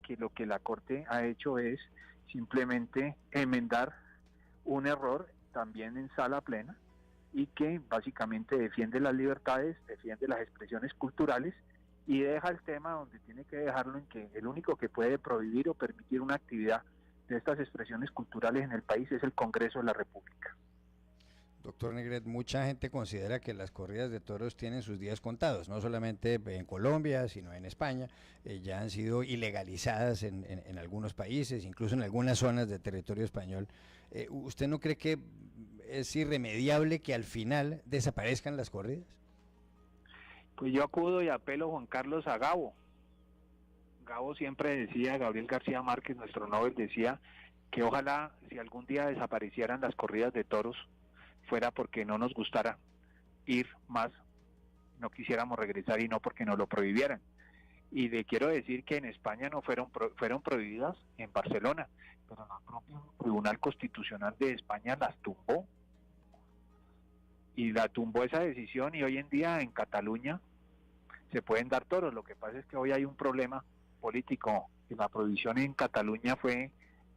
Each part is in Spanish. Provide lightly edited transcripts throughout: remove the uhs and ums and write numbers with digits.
que lo que la Corte ha hecho es simplemente enmendar un error también en sala plena, y que básicamente defiende las libertades, defiende las expresiones culturales y deja el tema donde tiene que dejarlo, en que el único que puede prohibir o permitir una actividad de estas expresiones culturales en el país es el Congreso de la República. Doctor Negret, mucha gente considera que las corridas de toros tienen sus días contados, no solamente en Colombia, sino en España. Ya han sido ilegalizadas en algunos países, incluso en algunas zonas de territorio español. ¿Usted no cree que es irremediable que al final desaparezcan las corridas? Pues yo acudo y apelo, Juan Carlos, a Gabo. Gabo siempre decía, Gabriel García Márquez, nuestro Nobel, decía que ojalá si algún día desaparecieran las corridas de toros, fuera porque no nos gustara ir más, no quisiéramos regresar y no porque nos lo prohibieran. Y le quiero decir que en España no fueron prohibidas, en Barcelona, pero el propio Tribunal Constitucional de España las tumbó. Y la tumbó esa decisión, y hoy en día en Cataluña se pueden dar toros. Lo que pasa es que hoy hay un problema político, que la prohibición en Cataluña fue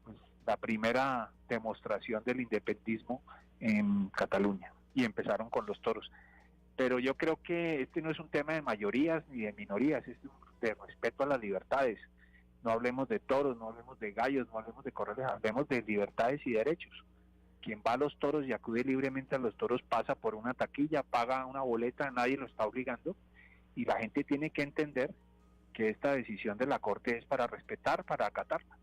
pues, la primera demostración del independentismo en Cataluña, y empezaron con los toros. Pero yo creo que este no es un tema de mayorías ni de minorías, es de respeto a las libertades. No hablemos de toros, no hablemos de gallos, no hablemos de corrales, hablemos de libertades y derechos. Quien va a los toros y acude libremente a los toros pasa por una taquilla, paga una boleta, nadie lo está obligando, y la gente tiene que entender que esta decisión de la Corte es para respetar, para acatarla.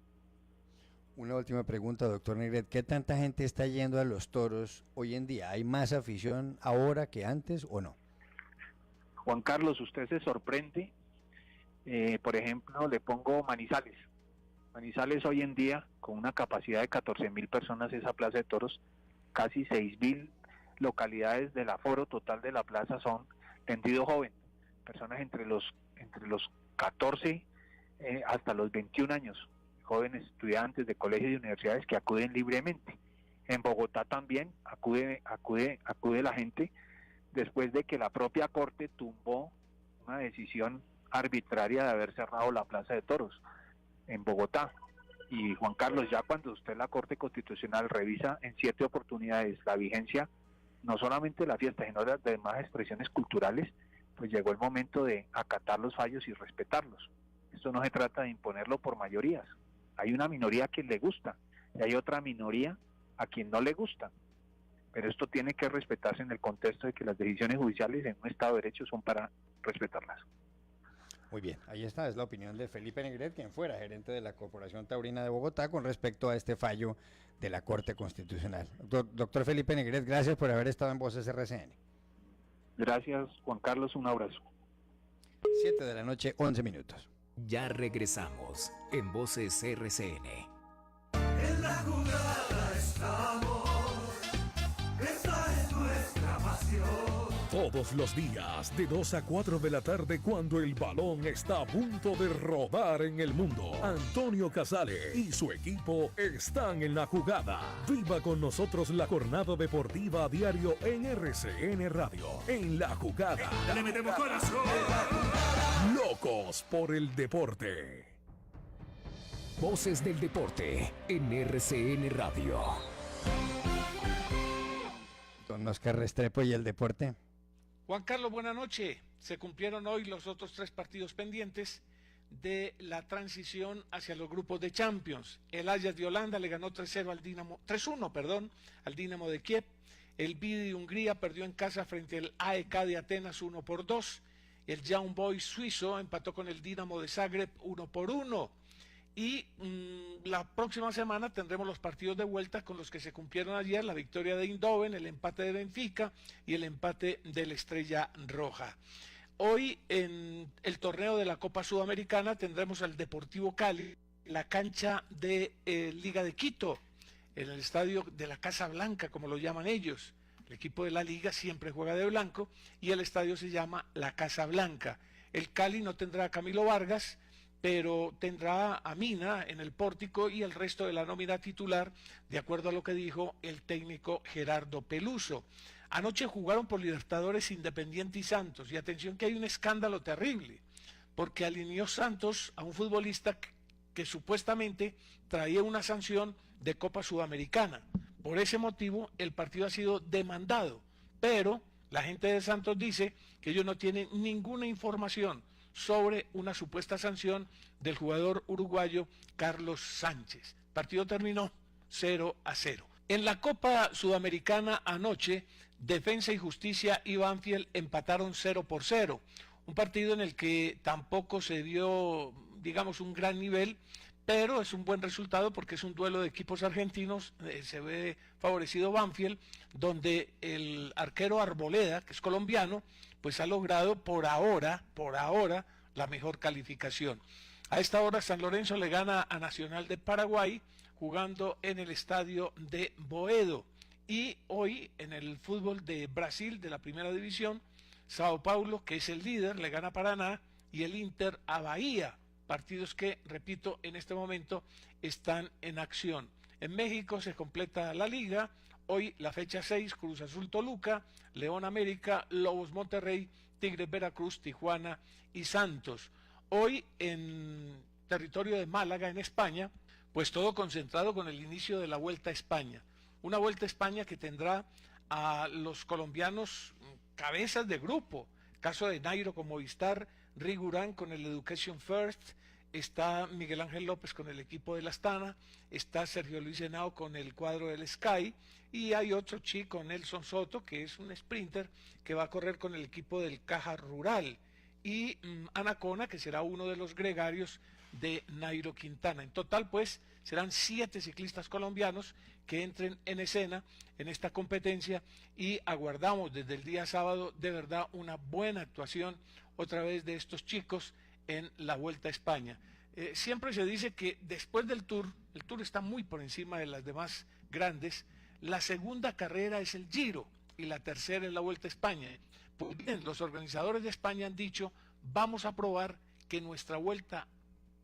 Una última pregunta, doctor Negret. ¿Qué tanta gente está yendo a los toros hoy en día? ¿Hay más afición ahora que antes o no? Juan Carlos, usted se sorprende. Por ejemplo, le pongo Manizales. Manizales hoy en día, con una capacidad de 14.000 personas, esa plaza de toros, casi 6.000 localidades del aforo total de la plaza son tendido joven. Personas entre los 14 hasta los 21 años. Jóvenes estudiantes de colegios y universidades que acuden libremente. En Bogotá también acude la gente, después de que la propia Corte tumbó una decisión arbitraria de haber cerrado la plaza de toros en Bogotá. Y Juan Carlos, ya cuando usted, la Corte Constitucional, revisa en 7 oportunidades la vigencia, no solamente de la fiesta, sino de las demás expresiones culturales, pues llegó el momento de acatar los fallos y respetarlos. Esto no se trata de imponerlo por mayorías. Hay una minoría a quien le gusta y hay otra minoría a quien no le gusta, pero esto tiene que respetarse en el contexto de que las decisiones judiciales en un Estado de Derecho son para respetarlas. Muy bien, ahí está, es la opinión de Felipe Negret, quien fuera gerente de la Corporación Taurina de Bogotá, con respecto a este fallo de la Corte Constitucional. Doctor Felipe Negret, gracias por haber estado en Voces RCN. Gracias, Juan Carlos, un abrazo. 7 de la noche, 11 minutos. Ya regresamos en Voces RCN. En la jugada estamos, esta es nuestra pasión. Todos los días, de 2 a 4 de la tarde, cuando el balón está a punto de rodar en el mundo, Antonio Casale y su equipo están en la jugada. Viva con nosotros la jornada deportiva a diario en RCN Radio. En la jugada. Le metemos corazón. Locos por el deporte. Voces del deporte en RCN Radio. Don Oscar Restrepo y el deporte. Juan Carlos, buena noche. Se cumplieron hoy los otros 3 partidos pendientes de la transición hacia los grupos de Champions. El Ajax de Holanda le ganó 3-1 al Dinamo de Kiev. El Vidi de Hungría perdió en casa frente al AEK de Atenas 1-2. El Young Boys suizo empató con el Dinamo de Zagreb 1-1. Y la próxima semana tendremos los partidos de vuelta con los que se cumplieron ayer: la victoria de Eindhoven, el empate de Benfica y el empate del Estrella Roja. Hoy en el torneo de la Copa Sudamericana tendremos al Deportivo Cali, la cancha de Liga de Quito, en el estadio de la Casa Blanca, como lo llaman ellos. El equipo de la Liga siempre juega de blanco y el estadio se llama la Casa Blanca. El Cali no tendrá a Camilo Vargas, pero tendrá a Mina en el pórtico y el resto de la nómina titular, de acuerdo a lo que dijo el técnico Gerardo Peluso. Anoche jugaron por Libertadores Independiente y Santos, y atención que hay un escándalo terrible, porque alineó Santos a un futbolista que supuestamente traía una sanción de Copa Sudamericana. Por ese motivo el partido ha sido demandado, pero la gente de Santos dice que ellos no tienen ninguna información sobre una supuesta sanción del jugador uruguayo Carlos Sánchez. El partido terminó 0-0. En la Copa Sudamericana anoche, Defensa y Justicia y Banfield empataron 0-0. Un partido en el que tampoco se dio, digamos, un gran nivel, pero es un buen resultado porque es un duelo de equipos argentinos. Se ve favorecido Banfield, donde el arquero Arboleda, que es colombiano, pues ha logrado por ahora la mejor calificación. A esta hora San Lorenzo le gana a Nacional de Paraguay jugando en el estadio de Boedo. Y hoy en el fútbol de Brasil de la primera división, Sao Paulo, que es el líder, le gana a Paraná, y el Inter a Bahía. Partidos que, repito, en este momento están en acción. En México se completa la liga. Hoy la fecha 6, Cruz Azul Toluca, León América, Lobos Monterrey, Tigres Veracruz, Tijuana y Santos. Hoy en territorio de Málaga, en España, pues todo concentrado con el inicio de la Vuelta a España. Una Vuelta a España que tendrá a los colombianos cabezas de grupo. Caso de Nairo con Movistar, Rigurán con el Education First, está Miguel Ángel López con el equipo del Astana, está Sergio Luis Henao con el cuadro del Sky, y hay otro chico, Nelson Soto, que es un sprinter que va a correr con el equipo del Caja Rural, y Anacona, que será uno de los gregarios de Nairo Quintana. En total, pues, serán 7 ciclistas colombianos que entren en escena en esta competencia, y aguardamos desde el día sábado de verdad una buena actuación otra vez de estos chicos en la Vuelta a España. Siempre se dice que después del Tour, el Tour está muy por encima de las demás grandes, la segunda carrera es el Giro y la tercera es la Vuelta a España. Pues bien, los organizadores de España han dicho, vamos a probar que nuestra vuelta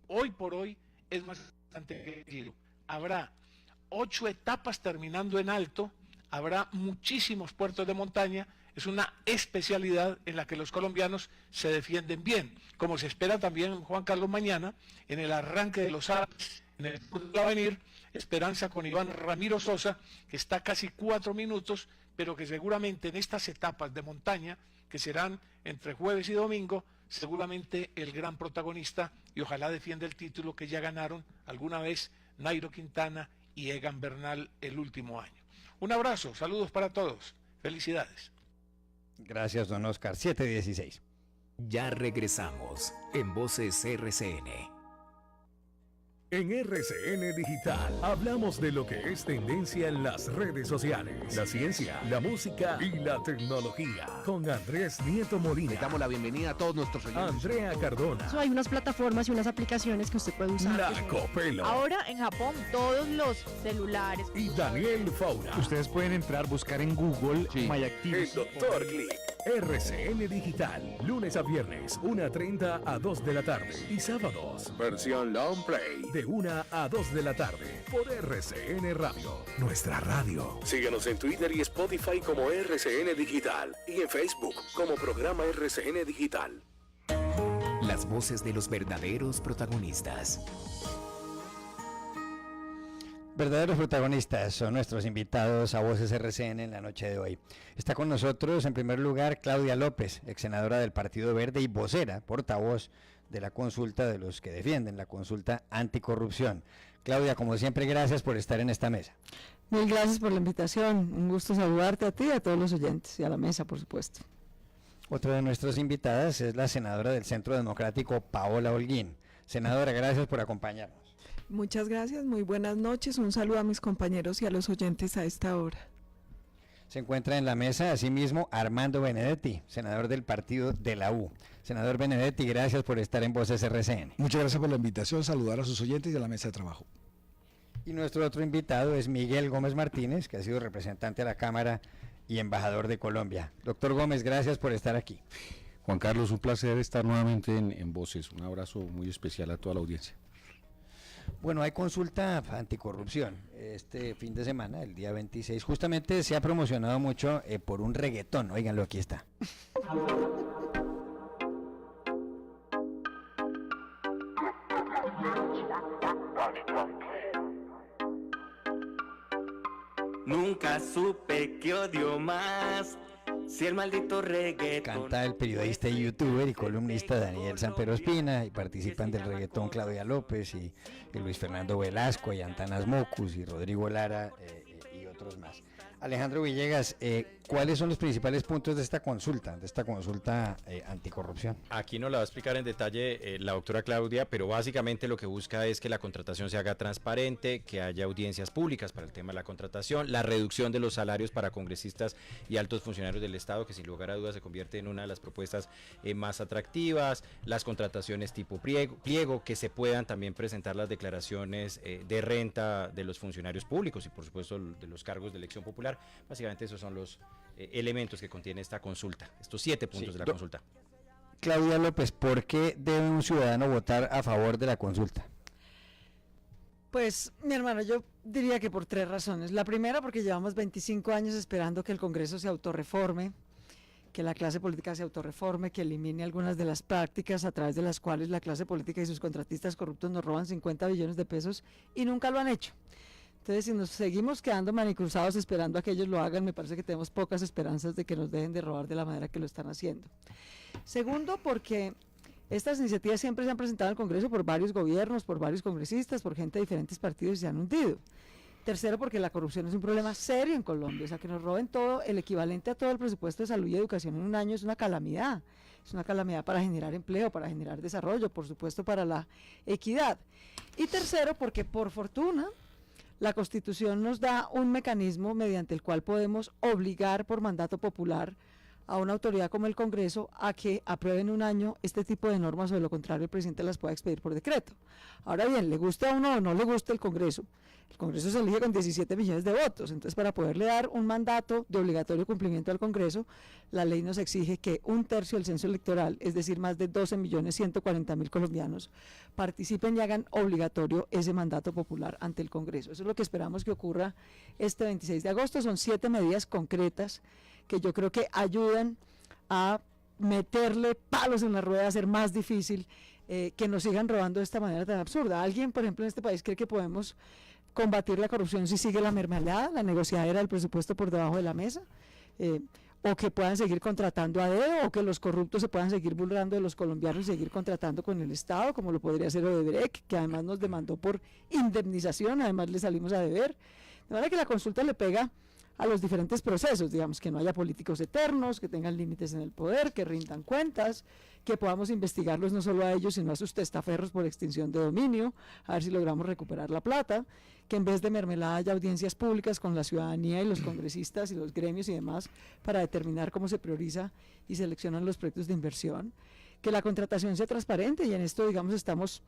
hoy por hoy es más importante que el Giro. Habrá 8 etapas terminando en alto, habrá muchísimos puertos de montaña. Es una especialidad en la que los colombianos se defienden bien, como se espera también, Juan Carlos, mañana en el arranque de los Alpes, en el Avenir, Esperanza con Iván Ramiro Sosa, que está a casi 4 minutos, pero que seguramente en estas etapas de montaña, que serán entre jueves y domingo, seguramente el gran protagonista, y ojalá defienda el título que ya ganaron alguna vez Nairo Quintana y Egan Bernal el último año. Un abrazo, saludos para todos, felicidades. Gracias, don Oscar. 7:16. Ya regresamos en Voces RCN. En RCN Digital hablamos de lo que es tendencia en las redes sociales, la ciencia, la música y la tecnología. Con Andrés Nieto Molina. Le damos la bienvenida a todos nuestros oyentes. Andrea Cardona. Hay unas plataformas y unas aplicaciones que usted puede usar. La Copelo. Ahora en Japón todos los celulares. Y Daniel Faura. Ustedes pueden entrar, buscar en Google MyActivity. El Doctor Click. RCN Digital, lunes a viernes, 1:30 a 2 de la tarde. Y sábados, versión Long Play, de 1 a 2 de la tarde, por RCN Radio, nuestra radio. Síguenos en Twitter y Spotify como RCN Digital, y en Facebook como programa RCN Digital. Las voces de los verdaderos protagonistas. Verdaderos protagonistas son nuestros invitados a Voces RCN en la noche de hoy. Está con nosotros, en primer lugar, Claudia López, ex senadora del Partido Verde y vocera, portavoz de la consulta de los que defienden la consulta anticorrupción. Claudia, como siempre, gracias por estar en esta mesa. Mil gracias por la invitación. Un gusto saludarte a ti y a todos los oyentes, y a la mesa, por supuesto. Otra de nuestras invitadas es la senadora del Centro Democrático, Paola Holguín. Senadora, gracias por acompañarnos. Muchas gracias, muy buenas noches, un saludo a mis compañeros y a los oyentes a esta hora. Se encuentra en la mesa, asimismo, Armando Benedetti, senador del partido de la U. Senador Benedetti, gracias por estar en Voces RCN. Muchas gracias por la invitación, saludar a sus oyentes y a la mesa de trabajo. Y nuestro otro invitado es Miguel Gómez Martínez, que ha sido representante a la Cámara y embajador de Colombia. Doctor Gómez, gracias por estar aquí. Juan Carlos, un placer estar nuevamente en Voces. Un abrazo muy especial a toda la audiencia. Bueno, hay consulta anticorrupción este fin de semana, el día 26. Justamente se ha promocionado mucho por un reggaetón. Óiganlo, aquí está. Nunca supe que odio más si el maldito reggaetón. Canta el periodista y youtuber y columnista Daniel Sampero Espina, y participan del reggaetón Claudia López y Luis Fernando Velasco y Antanas Mocus y Rodrigo Lara y otros más. Alejandro Villegas, ¿cuáles son los principales puntos de esta consulta anticorrupción? Aquí nos la va a explicar en detalle la doctora Claudia, pero básicamente lo que busca es que la contratación se haga transparente, que haya audiencias públicas para el tema de la contratación, la reducción de los salarios para congresistas y altos funcionarios del Estado, que sin lugar a dudas se convierte en una de las propuestas más atractivas, las contrataciones tipo pliego, que se puedan también presentar las declaraciones de renta de los funcionarios públicos y por supuesto de los cargos de elección popular. Básicamente esos son los elementos que contiene esta consulta, estos 7 puntos de la consulta. Claudia López, ¿por qué debe un ciudadano votar a favor de la consulta? Pues, mi hermano, yo diría que por 3 razones. La primera, porque llevamos 25 años esperando que el Congreso se autorreforme, que la clase política se autorreforme, que elimine algunas de las prácticas a través de las cuales la clase política y sus contratistas corruptos nos roban 50 billones de pesos y nunca lo han hecho. Entonces, si nos seguimos quedando manicruzados esperando a que ellos lo hagan, me parece que tenemos pocas esperanzas de que nos dejen de robar de la manera que lo están haciendo. Segundo, porque estas iniciativas siempre se han presentado al Congreso por varios gobiernos, por varios congresistas, por gente de diferentes partidos y se han hundido. Tercero, porque la corrupción es un problema serio en Colombia, o sea, que nos roben todo, el equivalente a todo el presupuesto de salud y educación en un año es una calamidad. Es una calamidad para generar empleo, para generar desarrollo, por supuesto para la equidad. Y tercero, porque por fortuna la Constitución nos da un mecanismo mediante el cual podemos obligar por mandato popular a una autoridad como el Congreso a que apruebe en un año este tipo de normas, o de lo contrario el presidente las pueda expedir por decreto. Ahora bien, le guste a uno o no le guste el Congreso se elige con 17 millones de votos, entonces para poderle dar un mandato de obligatorio cumplimiento al Congreso, la ley nos exige que 1/3 del censo electoral, es decir, más de 12.140.000 colombianos, participen y hagan obligatorio ese mandato popular ante el Congreso. Eso es lo que esperamos que ocurra este 26 de agosto, son 7 medidas concretas que yo creo que ayudan a meterle palos en la rueda, a hacer más difícil que nos sigan robando de esta manera tan absurda. ¿Alguien, por ejemplo, en este país cree que podemos combatir la corrupción si sigue la mermelada, la negociadera del presupuesto por debajo de la mesa? O que puedan seguir contratando a dedo, o que los corruptos se puedan seguir burlando de los colombianos y seguir contratando con el Estado, como lo podría hacer Odebrecht, que además nos demandó por indemnización, además le salimos a deber. De manera que la consulta le pega a los diferentes procesos, digamos, que no haya políticos eternos, que tengan límites en el poder, que rindan cuentas, que podamos investigarlos no solo a ellos, sino a sus testaferros por extinción de dominio, a ver si logramos recuperar la plata, que en vez de mermelada haya audiencias públicas con la ciudadanía y los congresistas y los gremios y demás, para determinar cómo se prioriza y seleccionan los proyectos de inversión, que la contratación sea transparente, y en esto, digamos, estamos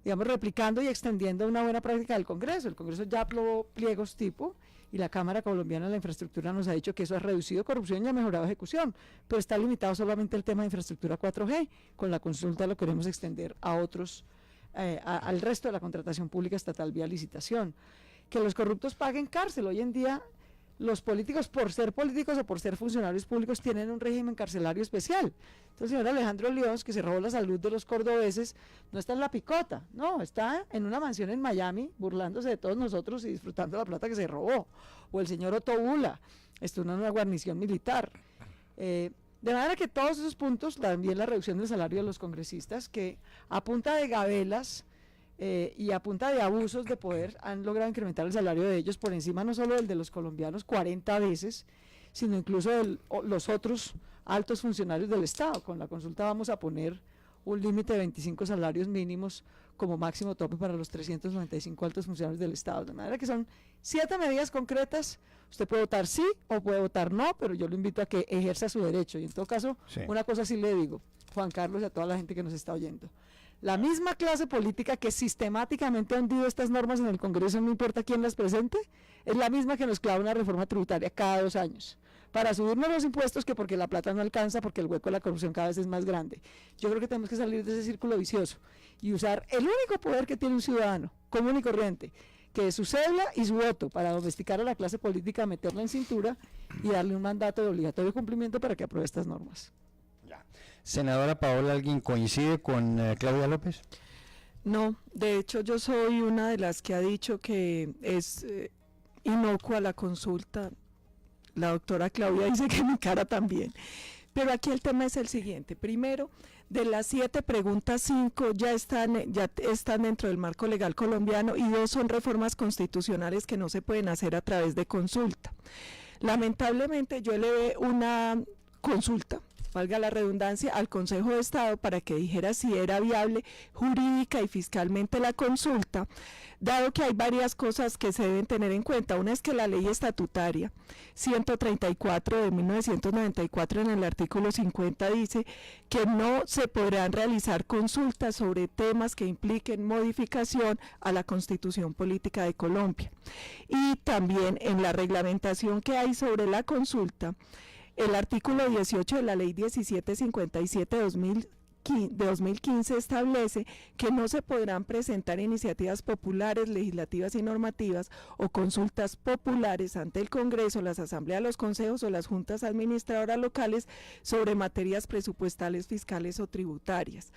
replicando y extendiendo una buena práctica del Congreso. El Congreso ya aprobó pliegos tipo, y la Cámara Colombiana de la Infraestructura nos ha dicho que eso ha reducido corrupción y ha mejorado ejecución, pero está limitado solamente el tema de infraestructura 4G. Con la consulta lo queremos extender a otros, al resto de la contratación pública estatal vía licitación. Que los corruptos paguen cárcel. Hoy en día los políticos, por ser políticos o por ser funcionarios públicos, tienen un régimen carcelario especial. Entonces, el señor Alejandro León, que se robó la salud de los cordobeses, no está en la picota, no, está en una mansión en Miami, burlándose de todos nosotros y disfrutando la plata que se robó. O el señor Otto Bula, está en una guarnición militar. De manera que todos esos puntos, también la reducción del salario de los congresistas, que a punta de gabelas y a punta de abusos de poder han logrado incrementar el salario de ellos por encima no solo del de los colombianos 40 veces, sino incluso de los otros altos funcionarios del Estado. Con la consulta vamos a poner un límite de 25 salarios mínimos como máximo tope para los 395 altos funcionarios del Estado. De manera que son 7 medidas concretas. Usted puede votar sí o puede votar no, pero yo lo invito a que ejerza su derecho. Y en todo caso, una cosa sí le digo, Juan Carlos, y a toda la gente que nos está oyendo. La misma clase política que sistemáticamente ha hundido estas normas en el Congreso, no importa quién las presente, es la misma que nos clava una reforma tributaria cada 2 años, para subirnos los impuestos, que porque la plata no alcanza, porque el hueco de la corrupción cada vez es más grande. Yo creo que tenemos que salir de ese círculo vicioso y usar el único poder que tiene un ciudadano común y corriente, que es su cédula y su voto, para domesticar a la clase política, meterla en cintura y darle un mandato de obligatorio cumplimiento para que apruebe estas normas. Senadora Paola Holguín, ¿coincide con Claudia López? No, de hecho yo soy una de las que ha dicho que es inocua la consulta. La doctora Claudia dice que mi cara también. Pero aquí el tema es el siguiente. Primero, de las 7 preguntas, 5 ya están dentro del marco legal colombiano y 2 son reformas constitucionales que no se pueden hacer a través de consulta. Lamentablemente yo elevé una consulta, valga la redundancia, al Consejo de Estado para que dijera si era viable jurídica y fiscalmente la consulta, dado que hay varias cosas que se deben tener en cuenta. Una es que la ley estatutaria 134 de 1994 en el artículo 50 dice que no se podrán realizar consultas sobre temas que impliquen modificación a la Constitución Política de Colombia. Y también en la reglamentación que hay sobre la consulta, el artículo 18 de la ley 1757 de 2015 establece que no se podrán presentar iniciativas populares, legislativas y normativas o consultas populares ante el Congreso, las asambleas, los consejos o las juntas administradoras locales sobre materias presupuestales, fiscales o tributarias.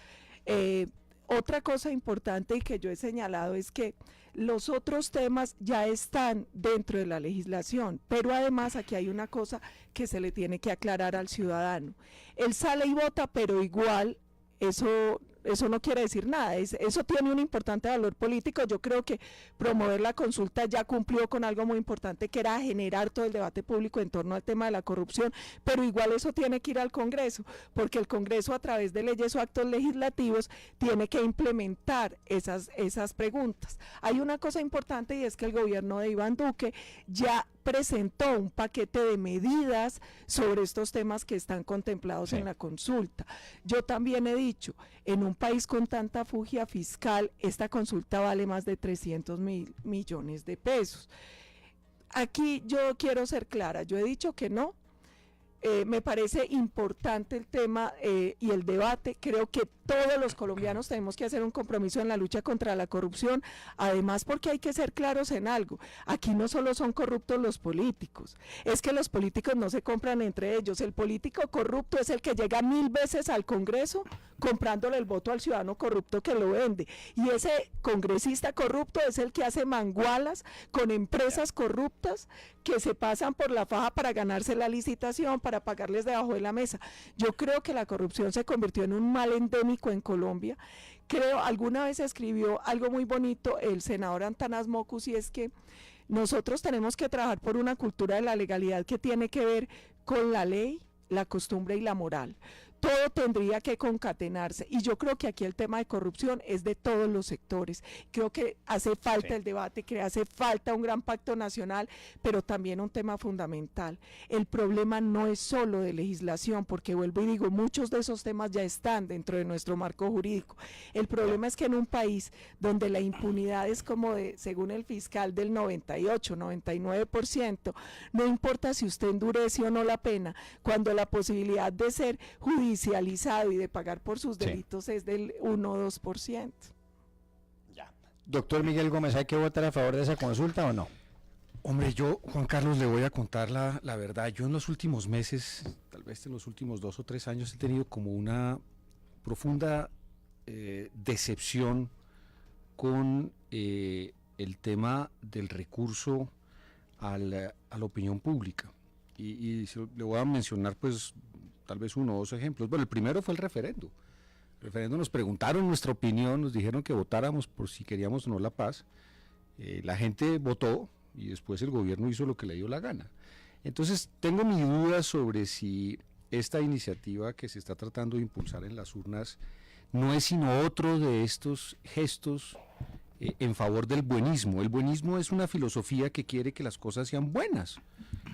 Otra cosa importante y que yo he señalado es que los otros temas ya están dentro de la legislación, pero además aquí hay una cosa que se le tiene que aclarar al ciudadano. Él sale y vota, pero igual eso no quiere decir nada, eso tiene un importante valor político. Yo creo que promover la consulta ya cumplió con algo muy importante, que era generar todo el debate público en torno al tema de la corrupción, pero igual eso tiene que ir al Congreso, porque el Congreso a través de leyes o actos legislativos tiene que implementar esas preguntas. Hay una cosa importante y es que el gobierno de Iván Duque ya presentó un paquete de medidas sobre estos temas que están contemplados en la consulta. Yo también he dicho, en un país con tanta fugia fiscal, esta consulta vale más de 300 mil millones de pesos. Aquí yo quiero ser clara, yo he dicho que no. Me parece importante el tema y el debate. Creo que todos los colombianos tenemos que hacer un compromiso en la lucha contra la corrupción, además porque hay que ser claros en algo. Aquí no solo son corruptos los políticos, es que los políticos no se compran entre ellos. El político corrupto es el que llega 1000 veces al Congreso comprándole el voto al ciudadano corrupto que lo vende, y ese congresista corrupto es el que hace mangualas con empresas corruptas que se pasan por la faja para ganarse la licitación, para pagarles debajo de la mesa. Yo creo que la corrupción se convirtió en un mal endémico en Colombia. Creo, alguna vez escribió algo muy bonito el senador Antanas Mocus, y es que nosotros tenemos que trabajar por una cultura de la legalidad que tiene que ver con la ley, la costumbre y la moral. Todo tendría que concatenarse, y yo creo que aquí el tema de corrupción es de todos los sectores. Creo que hace falta el debate, que hace falta un gran pacto nacional, pero también un tema fundamental. El problema no es solo de legislación, porque vuelvo y digo, muchos de esos temas ya están dentro de nuestro marco jurídico. El problema es que en un país donde la impunidad es como según el fiscal, del 98, 99%, no importa si usted endurece o no la pena, cuando la posibilidad de ser judicializado y de pagar por sus delitos es del 1 o 2%. Doctor Miguel Gómez, ¿hay que votar a favor de esa consulta o no? Hombre, yo, Juan Carlos, le voy a contar la verdad. Yo en los últimos meses, tal vez en los últimos 2 o 3 años, he tenido como una profunda decepción con el tema del recurso a la opinión pública. Y le voy a mencionar pues tal vez 1 o 2 ejemplos. Bueno, el primero fue el referendo. El referendo nos preguntaron nuestra opinión, nos dijeron que votáramos por si queríamos o no la paz. La gente votó y después el gobierno hizo lo que le dio la gana. Entonces tengo mis dudas sobre si esta iniciativa que se está tratando de impulsar en las urnas no es sino otro de estos gestos en favor del buenismo. El buenismo es una filosofía que quiere que las cosas sean buenas,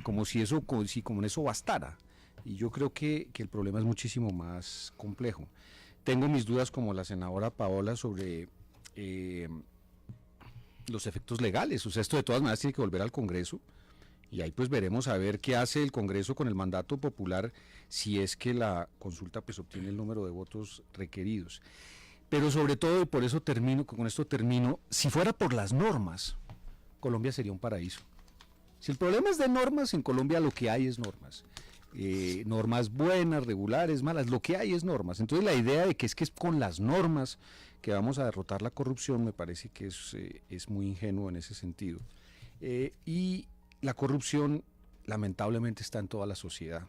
como si en eso bastara. Y yo creo que el problema es muchísimo más complejo. Tengo mis dudas, como la senadora Paola, sobre los efectos legales. O sea, esto de todas maneras tiene que volver al Congreso, y ahí pues veremos a ver qué hace el Congreso con el mandato popular, si es que la consulta pues obtiene el número de votos requeridos. Pero sobre todo, y por eso con esto termino, si fuera por las normas, Colombia sería un paraíso. Si el problema es de normas, en Colombia lo que hay es normas. Normas buenas, regulares, malas, lo que hay es normas. Entonces la idea de que es con las normas que vamos a derrotar la corrupción, me parece que es muy ingenuo en ese sentido. Y la corrupción lamentablemente está en toda la sociedad.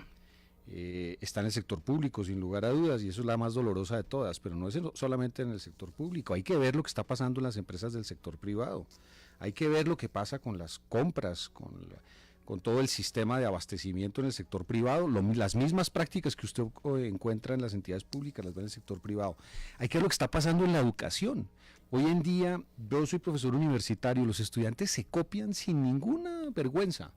Está en el sector público sin lugar a dudas, y eso es la más dolorosa de todas, pero no es solamente en el sector público. Hay que ver lo que está pasando en las empresas del sector privado, hay que ver lo que pasa con las compras, con todo el sistema de abastecimiento en el sector privado, las mismas prácticas que usted encuentra en las entidades públicas las ve en el sector privado. Hay que ver lo que está pasando en la educación. Hoy en día, yo soy profesor universitario, los estudiantes se copian sin ninguna vergüenza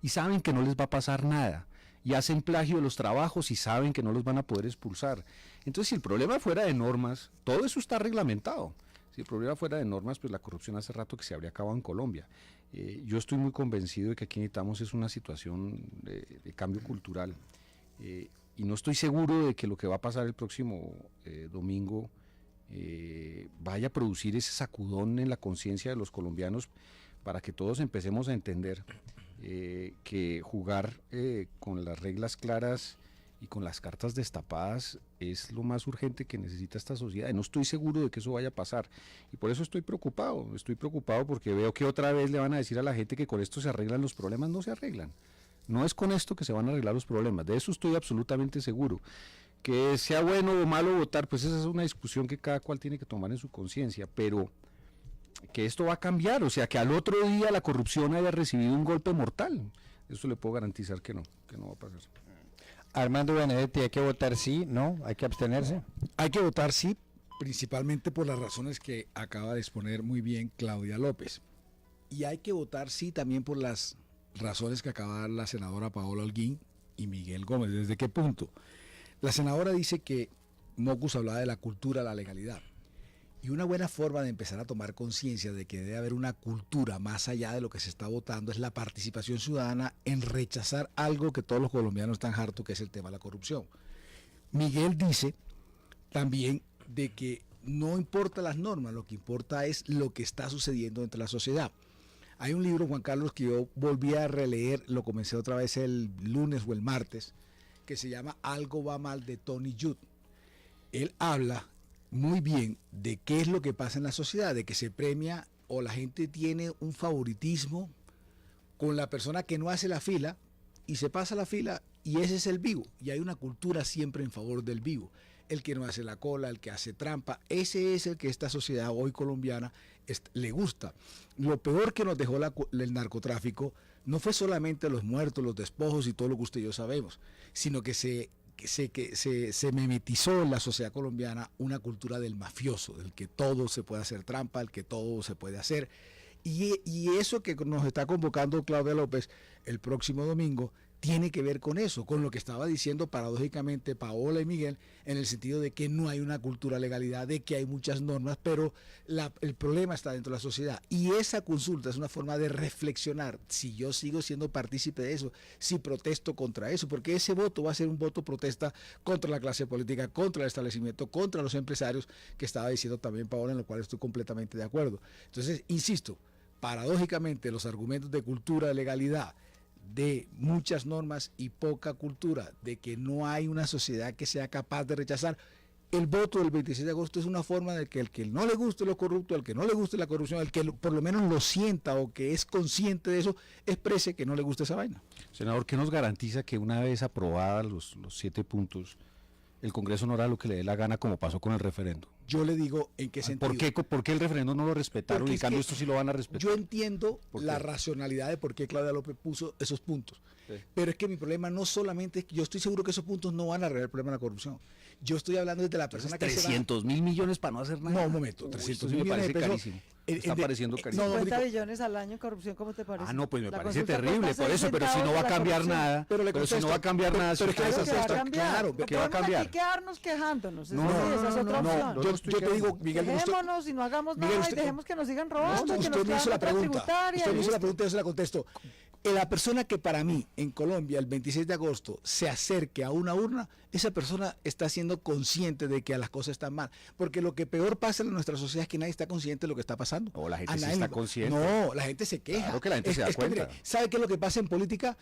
y saben que no les va a pasar nada, y hacen plagio de los trabajos y saben que no los van a poder expulsar. Entonces, si el problema fuera de normas, todo eso está reglamentado. Si el problema fuera de normas, pues la corrupción hace rato que se habría acabado en Colombia. Yo estoy muy convencido de que aquí necesitamos es una situación de cambio cultural, y no estoy seguro de que lo que va a pasar el próximo domingo vaya a producir ese sacudón en la conciencia de los colombianos para que todos empecemos a entender que jugar con las reglas claras y con las cartas destapadas es lo más urgente que necesita esta sociedad. No estoy seguro de que eso vaya a pasar, y por eso estoy preocupado porque veo que otra vez le van a decir a la gente que con esto se arreglan los problemas. No se arreglan, no es con esto que se van a arreglar los problemas, de eso estoy absolutamente seguro. Que sea bueno o malo votar, pues esa es una discusión que cada cual tiene que tomar en su conciencia, pero que esto va a cambiar, o sea, que al otro día la corrupción haya recibido un golpe mortal, eso le puedo garantizar que no va a pasar. Armando Benedetti, ¿hay que votar sí, no? ¿Hay que abstenerse? Hay que votar sí, principalmente por las razones que acaba de exponer muy bien Claudia López. Y hay que votar sí también por las razones que acaba de dar la senadora Paola Holguín y Miguel Gómez. ¿Desde qué punto? La senadora dice que Mocus hablaba de la cultura, la legalidad. Y una buena forma de empezar a tomar conciencia de que debe haber una cultura más allá de lo que se está votando es la participación ciudadana en rechazar algo que todos los colombianos están hartos, que es el tema de la corrupción. Miguel dice también de que no importa las normas, lo que importa es lo que está sucediendo entre la sociedad. Hay un libro, Juan Carlos, que yo volví a releer, lo comencé otra vez el lunes o el martes, que se llama Algo va mal, de Tony Judd. Él habla muy bien de qué es lo que pasa en la sociedad, de que se premia o la gente tiene un favoritismo con la persona que no hace la fila y se pasa la fila, y ese es el vivo, y hay una cultura siempre en favor del vivo, el que no hace la cola, el que hace trampa, ese es el que esta sociedad hoy colombiana le gusta. Lo peor que nos dejó el narcotráfico no fue solamente los muertos, los despojos y todo lo que usted y yo sabemos, sino que se mimetizó en la sociedad colombiana una cultura del mafioso, del que todo se puede hacer trampa, el que todo se puede hacer. Y eso que nos está convocando Claudia López el próximo domingo tiene que ver con eso, con lo que estaba diciendo paradójicamente Paola y Miguel, en el sentido de que no hay una cultura de legalidad, de que hay muchas normas, pero el problema está dentro de la sociedad. Y esa consulta es una forma de reflexionar si yo sigo siendo partícipe de eso, si protesto contra eso, porque ese voto va a ser un voto protesta contra la clase política, contra el establecimiento, contra los empresarios, que estaba diciendo también Paola, en lo cual estoy completamente de acuerdo. Entonces, insisto, paradójicamente los argumentos de cultura, de legalidad, de muchas normas y poca cultura, de que no hay una sociedad que sea capaz de rechazar. El voto del 26 de agosto es una forma de que el que no le guste lo corrupto, el que no le guste la corrupción, el que por lo menos lo sienta o que es consciente de eso, exprese que no le gusta esa vaina. Senador, ¿qué nos garantiza que una vez aprobadas los 7 puntos, el Congreso no hará lo que le dé la gana como pasó con el referendo? Yo le digo en qué sentido. ¿Por qué el referendo no lo respetaron y en cambio esto sí lo van a respetar? Yo entiendo la racionalidad de por qué Claudia López puso esos puntos. Sí. Pero es que mi problema no solamente es que yo estoy seguro que esos puntos no van a arreglar el problema de la corrupción. Yo estoy hablando desde la persona que 300.000 millones para no hacer nada. No, un momento, 300.000 millones de pesos. Carísimo. Está pareciendo carísimo. 50 billones al año en corrupción, ¿cómo te parece? Ah, no, pues me parece terrible, por eso, pero si no va a cambiar nada, pero si no va a cambiar nada, pero claro, ¿qué va a cambiar? Hay que quedarnos quejándonos, esa es otra opción. Yo te digo, Miguel, dejémonos y no hagamos nada y dejemos que nos sigan robando, que nos hizo la pregunta, usted me hizo la pregunta y yo se la contesto. La persona que para mí en Colombia el 26 de agosto se acerque a una urna, esa persona está siendo consciente de que las cosas están mal, porque lo que peor pasa en nuestra sociedad es que nadie está consciente de lo que está pasando. No, la gente sí está consciente. No, la gente se queja. Claro que la gente se da cuenta. Mire, ¿sabe qué es lo que pasa en política?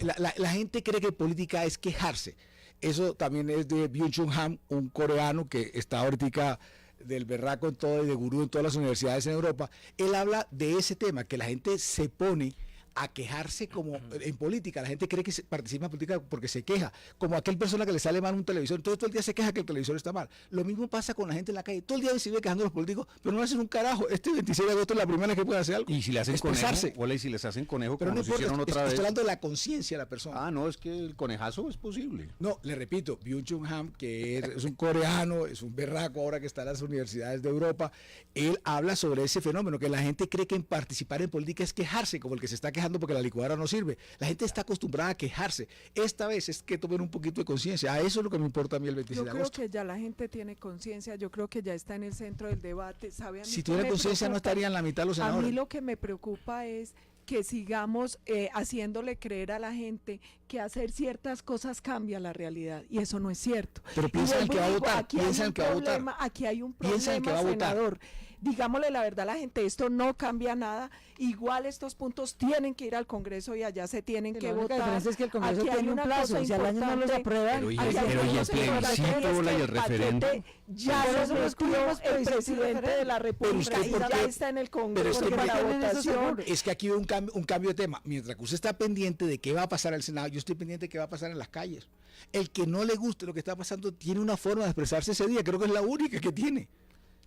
La gente cree que política es quejarse. Eso también es de Byung-Chul Han, un coreano que está ahorita del berraco en todo y de gurú en todas las universidades en Europa, él habla de ese tema, que la gente se pone a quejarse como en política. La gente cree que participa en política porque se queja, como aquel persona que le sale mal un televisor, entonces todo el día se queja que el televisor está mal. Lo mismo pasa con la gente en la calle, todo el día se vive quejando a los políticos, pero no hacen un carajo. Este 26 de agosto es la primera vez que pueden hacer algo. Y si le hacen expresarse. conejo, hola, y si les hacen conejo, pero como no nos hicieron otra vez. Estoy hablando de la conciencia de la persona. Ah, no, es que el conejazo es posible. No, le repito, Byung-Chul Han, que es un coreano, es un berraco ahora que está en las universidades de Europa, él habla sobre ese fenómeno, que la gente cree que en participar en política es quejarse, como el que se está quejando porque la licuadora no sirve. La gente está acostumbrada a quejarse. Esta vez es que tomen un poquito de conciencia. A eso es lo que me importa a mí el 26 de agosto. Yo creo que ya la gente tiene conciencia, yo creo que ya está en el centro del debate. ¿Sabe a mí si qué tuviera me conciencia no preocupa? estarían la mitad de los A senadores. mí lo que me preocupa es que sigamos haciéndole creer a la gente que hacer ciertas cosas cambia la realidad, y eso no es cierto. Pero piensa en el que va a votar, piensa en el que va a votar. Aquí hay un Piensa en el que va a problema, votar. senador. Digámosle la verdad a la gente, esto no cambia nada, igual estos puntos tienen que ir al Congreso y allá se tienen que La única votar. diferencia es que el Congreso Aquí hay tiene un una plazo, cosa y si al año no los importante, aprueban, Pero y aquí hay el una cosa plebiscito, importante, y el es que referendo. paquete ya Por lo eso los metió tuvimos el plebiscito y presidente de referendo. la República usted y por ya qué- está en el pero Congreso usted para por qué- votación. Es que aquí hubo un cambio de tema. Mientras que usted está pendiente de qué va a pasar en el Senado, yo estoy pendiente de qué va a pasar en las calles. El que no le guste lo que está pasando tiene una forma de expresarse ese día. Creo que es la única que tiene.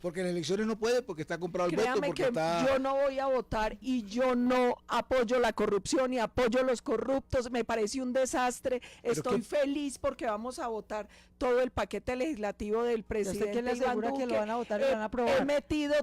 Porque en elecciones no puede, porque está comprado el voto, Créame porque que está... yo no voy a votar y yo no apoyo la corrupción y apoyo a los corruptos. Me parece un desastre. Estoy feliz porque vamos a votar todo el paquete legislativo del presidente. ¿Usted qué le Iván asegura que lo Duque. van a votar y lo van a aprobar? He metido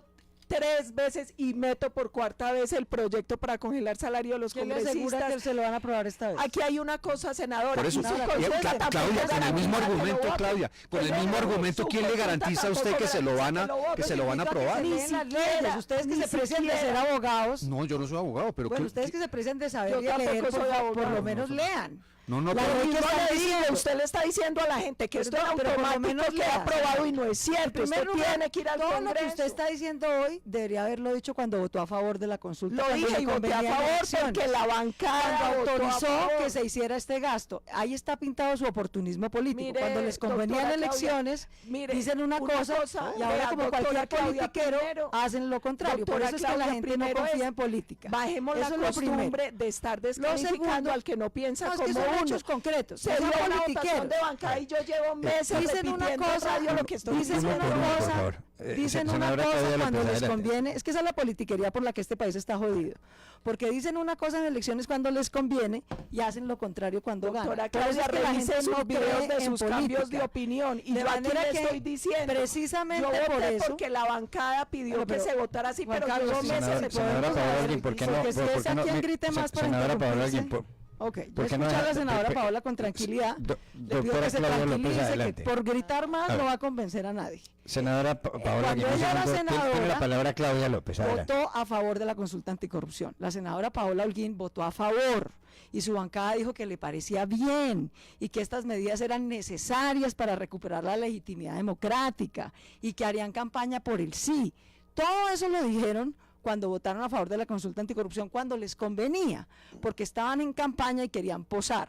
3 veces y meto por 4ª vez el proyecto para congelar salario de los ¿Quién le asegura congresistas. que se lo van a aprobar esta vez? Aquí hay una cosa, senadora. Por eso, y su Claudia, consulta tampoco Claudia, con el mismo garantiza que lo argumento, voten. Claudia, con el mismo argumento, ¿quién le garantiza a usted que se lo van a aprobar? Ni siquiera. Ustedes que se precian de ser abogados. No, yo no soy abogado, pero Bueno, ¿qué- ustedes que se precian de saber Yo y leer, tampoco soy por abogado. lo menos lean. No, no, La pero- ley que Yo está le digo, diciendo. usted le está diciendo a la gente que esto es Perdón, pero por lo automático, menos que lea. ha aprobado y no es cierto. Usted tiene que ir al todo lo que Congreso. usted está diciendo hoy debería haberlo dicho cuando votó a favor de la consulta. Lo cuando dije le y voté a convenía en favor elecciones. porque la bancada Cuando votó a autorizó favor. que se hiciera este gasto. Ahí está pintado su oportunismo político. Mire, cuando les convenía en doctora Claudia, elecciones, mire, dicen una cosa y ahora vea, como doctora cualquier Claudia, politiquero primero, hacen lo contrario. Por doctora eso es que la Claudia, gente no primero confía es, en política. Bajemos Eso la es lo primero. costumbre de estar descalificando segundo, al que no piensa no, es como que son uno. hechos concretos, Se no dio son una votación politiqueros. de bancada y yo llevo meses Dicen una repitiendo en cosa, radio lo que estoy dicen diciendo. una cosa, favor. dicen una Senadora cosa Claudia cuando López, les adelante. conviene. Es que esa es la politiquería por la que este país está jodido. Porque dicen una cosa en elecciones cuando les conviene y hacen lo contrario cuando Doctora ganan. Por eso Claudia, es que la revise gente sus no videos cree de en sus cambios política. de opinión. Y De yo aquí manera le que estoy diciendo, precisamente yo por voté eso, porque la bancada pidió Bueno, que pero, se votara así, Juan pero Carlos, llevo meses Senadora repitiendo. Paola Holguín, ¿por qué no? Porque si por es qué a no- quien grite más para Senadora Paola Holguín, interrumpirse. Ok, yo ¿por qué no escucho a la deja- senadora por- Paola con tranquilidad. Le pido doctora que se Claudia López, tranquilice, que adelante. por gritar más A ver. no va a convencer a nadie. Senadora Paola Cuando Holguín, un ella era segundo. Tiene la senadora, palabra Claudia López, adelante. votó a favor de la consulta anticorrupción. La senadora Paola Holguín votó a favor y su bancada dijo que le parecía bien y que estas medidas eran necesarias para recuperar la legitimidad democrática y que harían campaña por el sí. Todo eso lo dijeron cuando votaron a favor de la consulta anticorrupción, cuando les convenía, porque estaban en campaña y querían posar.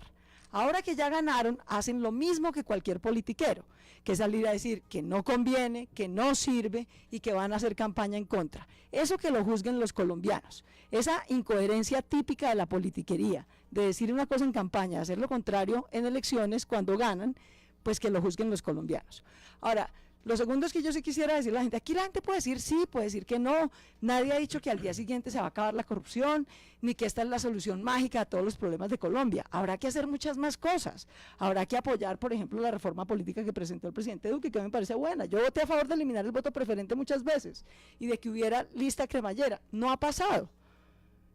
Ahora que ya ganaron, hacen lo mismo que cualquier politiquero, que es salir a decir que no conviene, que no sirve y que van a hacer campaña en contra. Eso que lo juzguen los colombianos. Esa incoherencia típica de la politiquería, de decir una cosa en campaña, hacer lo contrario en elecciones cuando ganan, pues que lo juzguen los colombianos. Ahora, lo segundo es que yo sí quisiera decirle a la gente, aquí la gente puede decir sí, puede decir que no, nadie ha dicho que al día siguiente se va a acabar la corrupción, ni que esta es la solución mágica a todos los problemas de Colombia. Habrá que hacer muchas más cosas, habrá que apoyar, por ejemplo, la reforma política que presentó el presidente Duque, que me parece buena. Yo voté a favor de eliminar el voto preferente muchas veces, y de que hubiera lista cremallera, no ha pasado.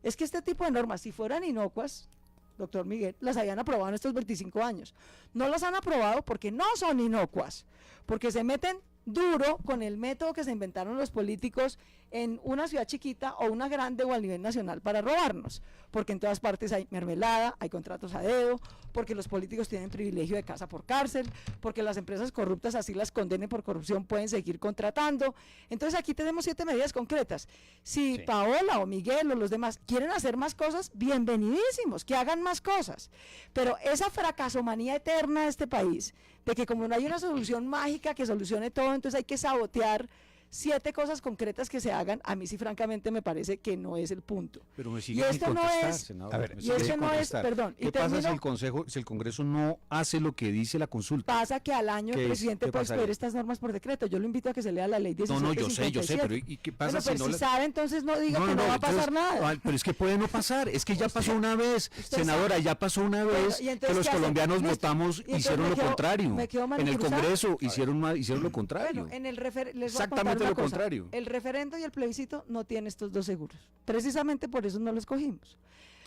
Es que este tipo de normas, si fueran inocuas, doctor Miguel, las habían aprobado en estos 25 años. No las han aprobado porque no son inocuas, porque se meten duro con el método que se inventaron los políticos en una ciudad chiquita o una grande o a nivel nacional para robarnos, porque en todas partes hay mermelada, hay contratos a dedo, porque los políticos tienen privilegio de casa por cárcel, porque las empresas corruptas, así las condenen por corrupción, pueden seguir contratando. Entonces aquí tenemos 7 medidas concretas. Si Paola o Miguel o los demás quieren hacer más cosas, bienvenidísimos, que hagan más cosas, pero esa fracasomanía eterna de este país, de que como no hay una solución mágica que solucione todo, entonces hay que sabotear, 7 cosas concretas que se hagan, a mí sí francamente me parece que no es el punto. Pero me Y sigue sin esto no contestar, es, senador. a ver, me y sigue esto sin no es, contestar. perdón, ¿Qué y pasa termino. si el Congreso no hace lo que dice la consulta? Pasa que al año ¿Qué el es? presidente ¿Qué puede pasaría? expedir estas normas por decreto. Yo lo invito a que se lea la ley 1757. Yo sé, pero ¿y qué pasa Bueno, si pero no si la- sabe, entonces no diga que no va a pasar entonces, nada. Pero es que puede no pasar, es que ya pasó una vez, usted senadora, sabe. ya pasó una Bueno, vez ¿y que entonces los qué hacen? colombianos Listo. votamos, Y entonces hicieron me lo quedo- contrario. me quedo En el manicruzada. Congreso hicieron lo contrario. Bueno, en el les voy a contar Exactamente una lo cosa. contrario. El referendo y el plebiscito no tienen estos 2 seguros. Precisamente por eso no lo escogimos.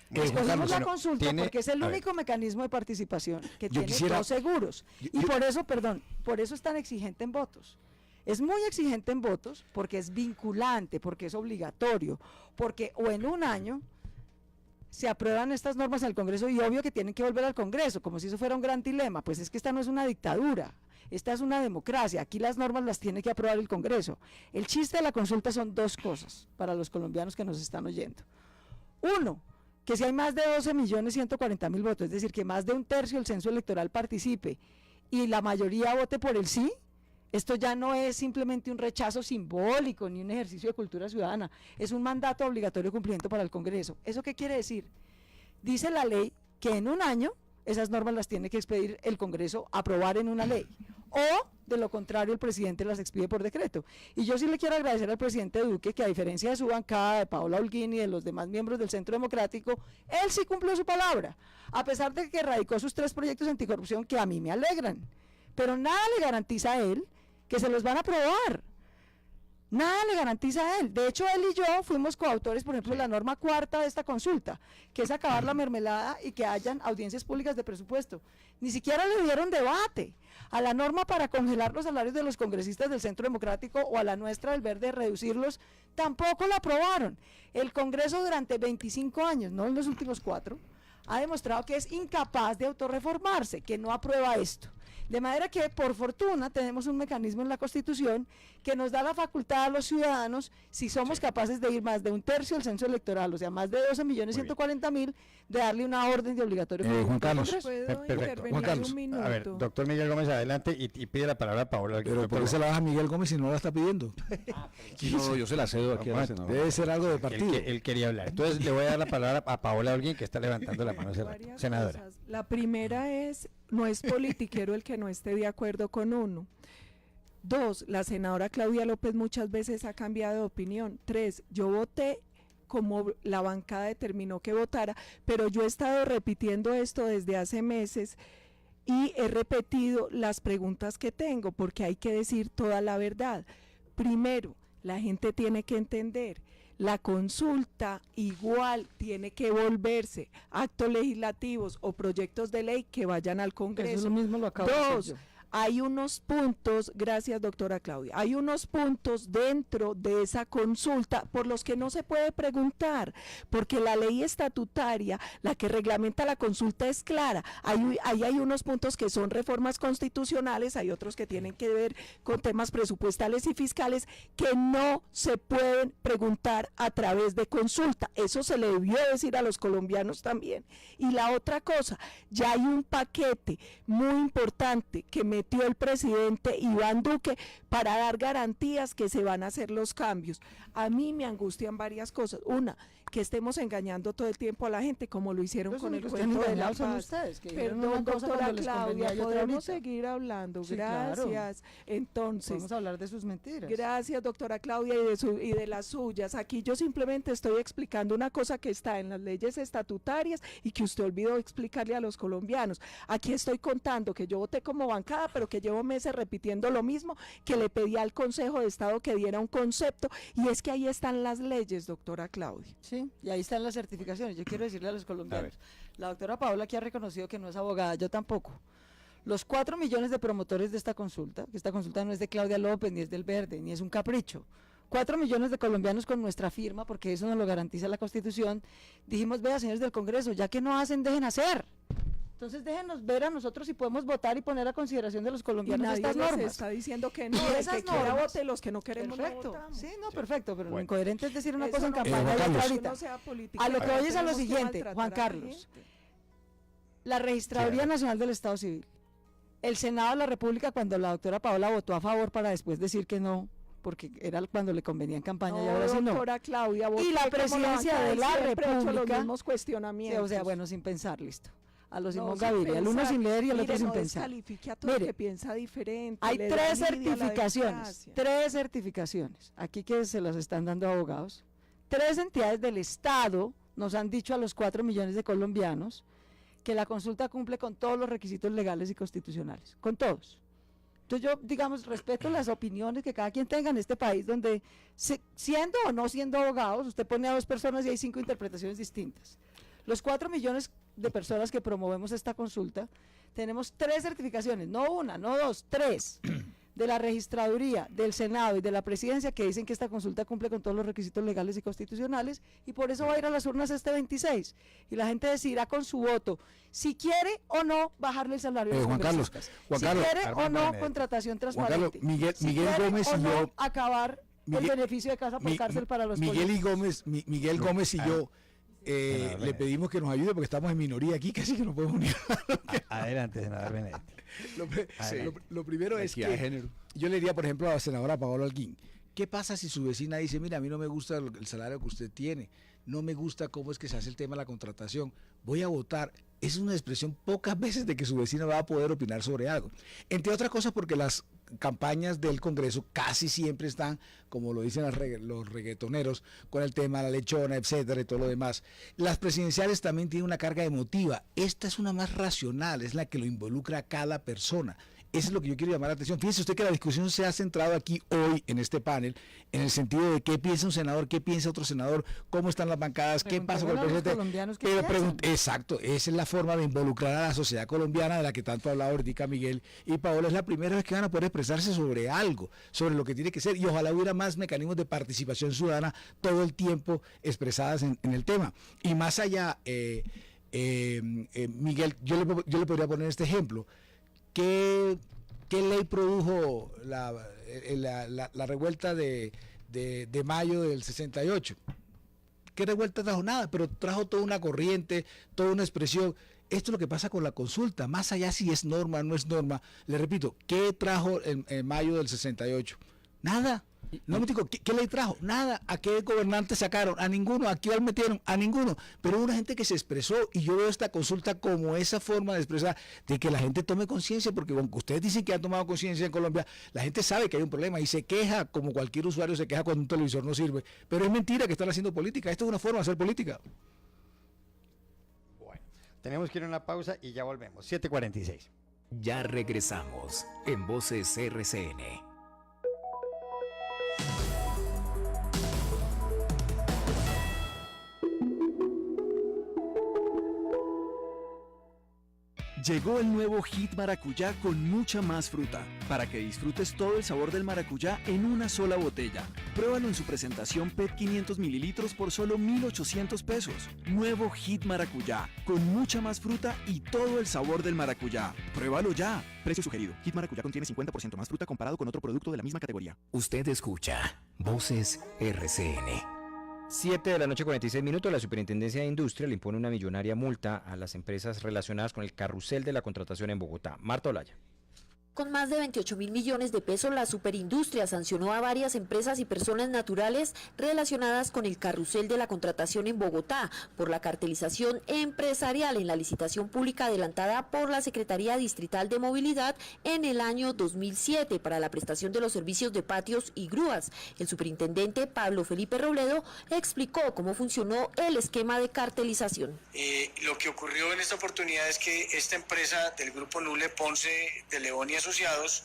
Juan Escogimos Carlos, la bueno, consulta tiene- porque es el a ver. único mecanismo de participación que Yo tiene quisiera- 2 seguros. Y yo- por eso, por eso es tan exigente en votos. Es muy exigente en votos porque es vinculante, porque es obligatorio, porque o en un año se aprueban estas normas en el Congreso y obvio que tienen que volver al Congreso, como si eso fuera un gran dilema. Pues es que esta no es una dictadura, esta es una democracia, aquí las normas las tiene que aprobar el Congreso. El chiste de la consulta son 2 cosas para los colombianos que nos están oyendo. Uno, que si hay más de 12.140.000 votos, es decir, que más de un tercio del censo electoral participe y la mayoría vote por el sí, esto ya no es simplemente un rechazo simbólico ni un ejercicio de cultura ciudadana, es un mandato obligatorio de cumplimiento para el Congreso. ¿Eso qué quiere decir? Dice la ley que en un año esas normas las tiene que expedir el Congreso, aprobar en una ley, o de lo contrario el presidente las expide por decreto. Y yo sí le quiero agradecer al presidente Duque que, a diferencia de su bancada, de Paola Holguín y de los demás miembros del Centro Democrático, él sí cumplió su palabra, a pesar de que radicó sus 3 proyectos anticorrupción que a mí me alegran, pero nada le garantiza a él que se los van a aprobar. Nada le garantiza a él. De hecho, él y yo fuimos coautores, por ejemplo, de la norma 4ª de esta consulta, que es acabar la mermelada y que hayan audiencias públicas de presupuesto. Ni siquiera le dieron debate a la norma para congelar los salarios de los congresistas del Centro Democrático o a la nuestra del Verde, reducirlos, tampoco la aprobaron. El Congreso durante 25 años, no en los últimos 4, ha demostrado que es incapaz de autorreformarse, que no aprueba esto. De manera que, por fortuna, tenemos un mecanismo en la Constitución que nos da la facultad a los ciudadanos, si somos capaces de ir más de un tercio del censo electoral, o sea, más de 12.140.000, de darle una orden de obligatorio. Juan Carlos, Perfecto. Juan Carlos. A ver, doctor Miguel Gómez, adelante y pide la palabra a Paola. Pero ¿por qué se la baja a Miguel Gómez si no la está pidiendo? No, yo se la cedo aquí a la senadora. Debe ser algo de partido. Él quería hablar. Entonces le voy a dar la palabra a Paola Holguín, que está levantando la mano. Senadora. Cosas. La primera es, no es politiquero el que no esté de acuerdo con uno. 2, la senadora Claudia López muchas veces ha cambiado de opinión. 3, yo voté como la bancada determinó que votara, pero yo he estado repitiendo esto desde hace meses y he repetido las preguntas que tengo, porque hay que decir toda la verdad. Primero, la gente tiene que entender, la consulta igual tiene que volverse actos legislativos o proyectos de ley que vayan al Congreso. Eso mismo lo acabo de decir 2, yo. hay unos puntos, gracias doctora Claudia, hay unos puntos dentro de esa consulta por los que no se puede preguntar, porque la ley estatutaria, la que reglamenta la consulta es clara, ahí hay unos puntos que son reformas constitucionales, hay otros que tienen que ver con temas presupuestales y fiscales que no se pueden preguntar a través de consulta, eso se le debió decir a los colombianos también. Y la otra cosa, ya hay un paquete muy importante que metió el presidente Iván Duque para dar garantías que se van a hacer los cambios. A mí me angustian varias cosas. Una, que estemos engañando todo el tiempo a la gente como lo hicieron Los con el únicos que cuento han de la engañado son paz. ustedes, que dijeron Perdón, una cosa doctora cuando les convenía Claudia, y otra podemos ahorita. seguir hablando. Sí, claro. Gracias. Entonces, Vamos a hablar de sus mentiras. gracias, doctora Claudia, y de las suyas. Aquí yo simplemente estoy explicando una cosa que está en las leyes estatutarias y que usted olvidó explicarle a los colombianos. Aquí estoy contando que yo voté como bancada, pero que llevo meses repitiendo lo mismo, que le pedí al Consejo de Estado que diera un concepto, y es que ahí están las leyes, doctora Claudia. Sí, y ahí están las certificaciones. Yo quiero decirle a los colombianos, la doctora Paola aquí ha reconocido que no es abogada, yo tampoco. Los 4 millones de promotores de esta consulta, que esta consulta no es de Claudia López, ni es del Verde, ni es un capricho. 4 millones de colombianos con nuestra firma, porque eso nos lo garantiza la Constitución, dijimos, vea, señores del Congreso, ya que no hacen, dejen hacer. Entonces déjenos ver a nosotros si podemos votar y poner a consideración de los Y colombianos nadie estas les normas. está diciendo que no, Y el esas que quiera normas. vote, los que no queremos no Perfecto, votamos. sí, no, perfecto, pero lo Bueno. incoherente es decir una Eso cosa en no- campaña y Juan otra Carlos. ahorita. No sea política, A lo que pero voy es a lo tenemos que siguiente, maltratar Juan a la Carlos. gente. La Registraduría Nacional del Estado Civil, el Senado de la República, cuando la doctora Paola votó a favor para después decir que no, porque era cuando le convenía en campaña y No, ahora sí no. doctora Claudia, Y la presidencia de la siempre he hecho los República, mismos cuestionamientos. sí, o sea, bueno, sin pensar, listo. A los No, Simón sin Gaviria, el uno pensar. sin leer y el Mire, otro sin no pensar. descalifique a todo el Mire, que piensa diferente. hay le da tres envidia a la certificaciones, democracia. 3 certificaciones, aquí que se las están dando abogados. 3 entidades del Estado nos han dicho a los 4 millones de colombianos que la consulta cumple con todos los requisitos legales y constitucionales, con todos. Entonces yo, digamos, respeto las opiniones que cada quien tenga en este país, donde siendo o no siendo abogados, usted pone a 2 personas y hay 5 interpretaciones distintas. Los 4 millones de personas que promovemos esta consulta, tenemos 3 certificaciones, no una, no 2, 3, de la registraduría, del Senado y de la presidencia, que dicen que esta consulta cumple con todos los requisitos legales y constitucionales, y por eso va a ir a las urnas este 26, y la gente decidirá con su voto si quiere o no bajarle el salario a los Juan Carlos, congresistas, si Carlos, quiere o no contratación transparente, Miguel quiere Gómez o y no yo acabar el beneficio de casa por cárcel para los políticos. Miguel Gómez y yo le pedimos que nos ayude porque estamos en minoría aquí, casi que no podemos unir. Adelante, senador Benedetti. Lo primero es que yo le diría, por ejemplo, a la senadora Paola Holguín, ¿qué pasa si su vecina dice, mira, a mí no me gusta el salario que usted tiene, no me gusta cómo es que se hace el tema de la contratación, voy a votar? Es una expresión pocas veces de que su vecina va a poder opinar sobre algo. Entre otras cosas porque las campañas del Congreso casi siempre están, como lo dicen los reggaetoneros, con el tema de la lechona, etcétera, y todo lo demás. Las presidenciales también tienen una carga emotiva. Esta es una más racional, es la que lo involucra a cada persona. Eso es lo que yo quiero llamar la atención. Fíjese usted que la discusión se ha centrado aquí hoy en este panel, en el sentido de qué piensa un senador, qué piensa otro senador, cómo están las bancadas, qué pasa con el presidente. Exacto, esa es la forma de involucrar a la sociedad colombiana de la que tanto ha hablado ahorita Miguel y Paola. Es la primera vez que van a poder expresarse sobre algo, sobre lo que tiene que ser, y ojalá hubiera más mecanismos de participación ciudadana todo el tiempo expresadas en el tema. Y más allá, Miguel, yo le podría poner este ejemplo. ¿Qué ley produjo la revuelta de mayo del 68? ¿Qué revuelta trajo? Nada, pero trajo toda una corriente, toda una expresión. Esto es lo que pasa con la consulta, más allá si es norma o no es norma. Le repito, ¿qué trajo en mayo del 68? Nada. No me digo, ¿qué ley trajo? Nada. ¿A qué gobernantes sacaron? A ninguno. ¿A qué metieron? A ninguno. Pero hubo una gente que se expresó, y yo veo esta consulta como esa forma de expresar, de que la gente tome conciencia, porque aunque ustedes dicen que han tomado conciencia en Colombia, la gente sabe que hay un problema y se queja, como cualquier usuario se queja cuando un televisor no sirve. Pero es mentira que están haciendo política. Esto es una forma de hacer política. Bueno, tenemos que ir a una pausa y ya volvemos. 7:46. Ya regresamos en Voces RCN. Llegó el nuevo Hit Maracuyá con mucha más fruta, para que disfrutes todo el sabor del maracuyá en una sola botella. Pruébalo en su presentación PET 500 mililitros por solo 1,800 pesos. Nuevo Hit Maracuyá, con mucha más fruta y todo el sabor del maracuyá. Pruébalo ya. Precio sugerido. Hit Maracuyá contiene 50% más fruta comparado con otro producto de la misma categoría. Usted escucha Voces RCN. 7:46 PM. La Superintendencia de Industria le impone una millonaria multa a las empresas relacionadas con el carrusel de la contratación en Bogotá. Marta Olaya. Con más de 28.000 millones de pesos, la Superindustria sancionó a varias empresas y personas naturales relacionadas con el carrusel de la contratación en Bogotá por la cartelización empresarial en la licitación pública adelantada por la Secretaría Distrital de Movilidad en el año 2007 para la prestación de los servicios de patios y grúas. El superintendente Pablo Felipe Robledo explicó cómo funcionó el esquema de cartelización. Lo que ocurrió en esta oportunidad es que esta empresa del grupo Nule Ponce de León y Asociados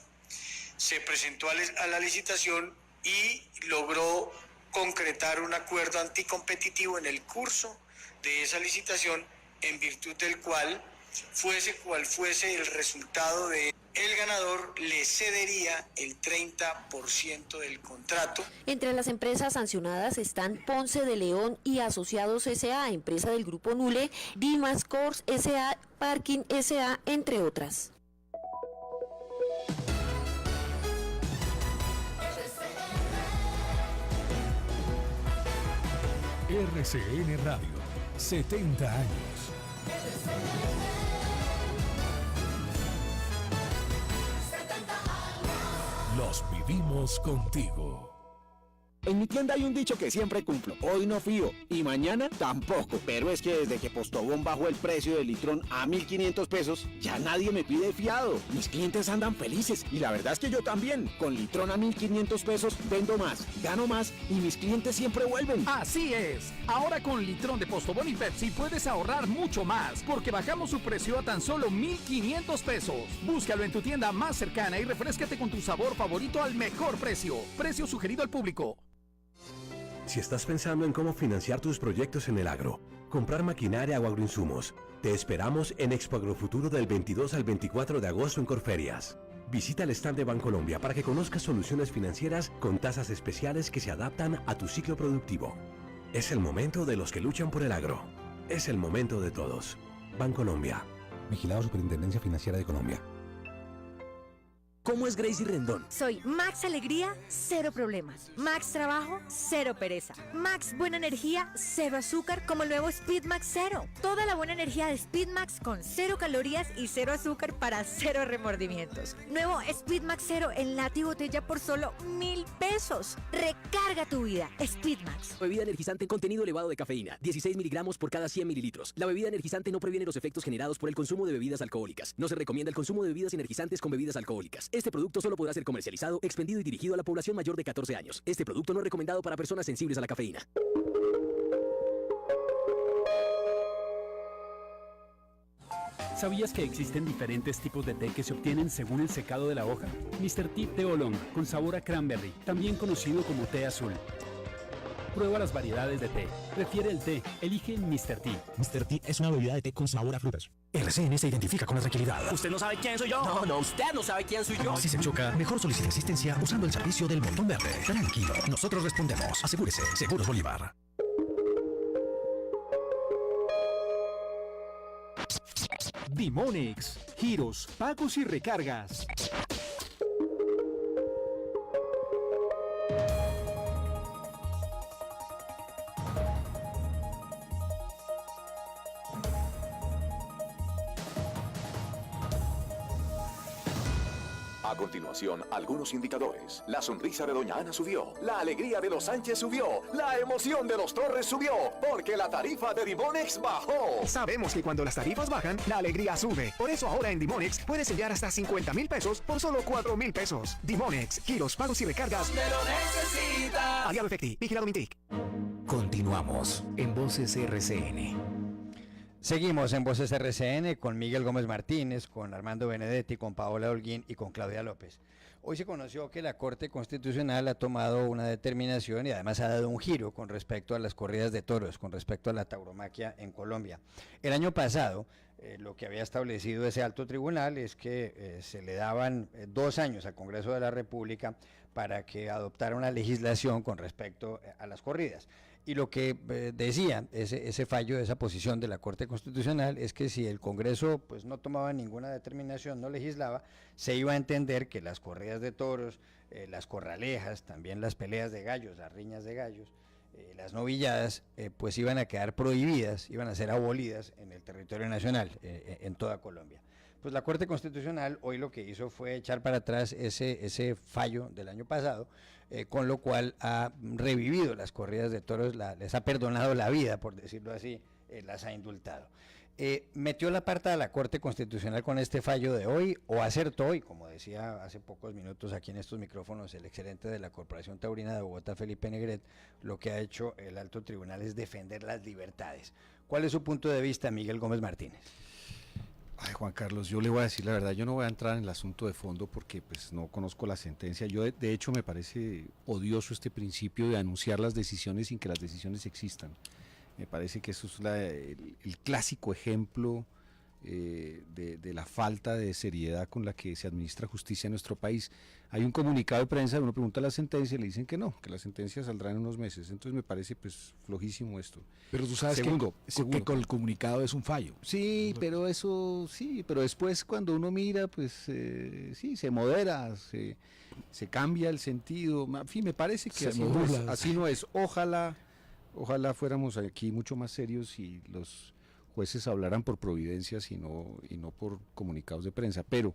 se presentó a la licitación y logró concretar un acuerdo anticompetitivo en el curso de esa licitación, en virtud del cual, fuese cual fuese el resultado de el ganador, le cedería el 30% del contrato. Entre las empresas sancionadas están Ponce de León y Asociados S.A., empresa del grupo Nule, Dimas Cors S.A., Parking S.A., entre otras. RCN Radio, 70 años. Los los vivimos contigo. En mi tienda hay un dicho que siempre cumplo. Hoy no fío y mañana tampoco. Pero es que desde que Postobón bajó el precio del litrón a 1.500 pesos, ya nadie me pide fiado. Mis clientes andan felices y la verdad es que yo también. Con litrón a 1.500 pesos vendo más, gano más y mis clientes siempre vuelven. Así es. Ahora con litrón de Postobón y Pepsi puedes ahorrar mucho más porque bajamos su precio a tan solo 1.500 pesos. Búscalo en tu tienda más cercana y refréscate con tu sabor favorito al mejor precio. Precio sugerido al público. Si estás pensando en cómo financiar tus proyectos en el agro, comprar maquinaria o agroinsumos, te esperamos en Expo Agrofuturo del 22 al 24 de agosto en Corferias. Visita el stand de Bancolombia para que conozcas soluciones financieras con tasas especiales que se adaptan a tu ciclo productivo. Es el momento de los que luchan por el agro. Es el momento de todos. Bancolombia. Vigilado Superintendencia Financiera de Colombia. ¿Cómo es Gracie Rendón? Soy Max Alegría, cero problemas. Max Trabajo, cero pereza. Max Buena Energía, cero azúcar, como el nuevo Speed Max Zero. Toda la buena energía de Speed Max con 0 calorías y 0 azúcar para 0 remordimientos. Nuevo Speed Max Zero en lata y botella por solo 1,000 pesos. Recarga tu vida. Speed Max. Bebida energizante, contenido elevado de cafeína, 16 miligramos por cada 100 mililitros. La bebida energizante no previene los efectos generados por el consumo de bebidas alcohólicas. No se recomienda el consumo de bebidas energizantes con bebidas alcohólicas. Este producto solo podrá ser comercializado, expendido y dirigido a la población mayor de 14 años. Este producto no es recomendado para personas sensibles a la cafeína. ¿Sabías que existen diferentes tipos de té que se obtienen según el secado de la hoja? Mr. Tea Té Oolong, con sabor a cranberry, también conocido como té azul. Prueba las variedades de té. Prefiere el té. Elige Mr. Tea. Mr. Tea es una bebida de té con sabor a frutas. RCN se identifica con la tranquilidad. ¿Usted no sabe quién soy yo? No, usted no sabe quién soy yo. Si se choca, mejor solicite asistencia usando el servicio del botón verde. Tranquilo, nosotros respondemos. Asegúrese, Seguros Bolívar. Dimonix, giros, pagos y recargas. A continuación, algunos indicadores. La sonrisa de Doña Ana subió, la alegría de los Sánchez subió, la emoción de los Torres subió, porque la tarifa de Dimonix bajó. Sabemos que cuando las tarifas bajan, la alegría sube. Por eso ahora en Dimonix puedes enviar hasta 50,000 pesos por solo 4,000 pesos. Dimonix, giros, pagos y recargas. Donde lo necesita. Aliado Efecti, vigilado Mintic. Continuamos en Voces RCN. Seguimos en Voces RCN con Miguel Gómez Martínez, con Armando Benedetti, con Paola Holguín y con Claudia López. Hoy se conoció que la Corte Constitucional ha tomado una determinación y además ha dado un giro con respecto a las corridas de toros, con respecto a la tauromaquia en Colombia. El año pasado, lo que había establecido ese alto tribunal es que se le daban 2 años al Congreso de la República para que adoptara una legislación con respecto a las corridas. Y lo que decía ese fallo, esa posición de la Corte Constitucional, es que si el Congreso pues no tomaba ninguna determinación, no legislaba, se iba a entender que las corridas de toros, las corralejas, también las peleas de gallos, las riñas de gallos, las novilladas, pues iban a quedar prohibidas, iban a ser abolidas en el territorio nacional, en toda Colombia. Pues la Corte Constitucional hoy lo que hizo fue echar para atrás ese fallo del año pasado, con lo cual ha revivido las corridas de toros, les ha perdonado la vida, por decirlo así, las ha indultado. ¿Metió la pata a la Corte Constitucional con este fallo de hoy o acertó? Y como decía hace pocos minutos aquí en estos micrófonos el excelente de la Corporación Taurina de Bogotá, Felipe Negret, lo que ha hecho el alto tribunal es defender las libertades. ¿Cuál es su punto de vista, Miguel Gómez Martínez? Ay, Juan Carlos, yo le voy a decir la verdad, yo no voy a entrar en el asunto de fondo porque pues no conozco la sentencia. Yo de hecho me parece odioso este principio de anunciar las decisiones sin que las decisiones existan. Me parece que eso es el clásico ejemplo de la falta de seriedad con la que se administra justicia en nuestro país. Hay un comunicado de prensa, uno pregunta la sentencia y le dicen que no, que la sentencia saldrá en unos meses. Entonces me parece pues flojísimo esto. Pero tú sabes que con el comunicado es un fallo. Sí, pero eso, sí, pero después cuando uno mira, pues sí, se modera, se cambia el sentido. En fin, me parece que así no es. Ojalá fuéramos aquí mucho más serios y los jueces hablaran por providencias y no por comunicados de prensa. Pero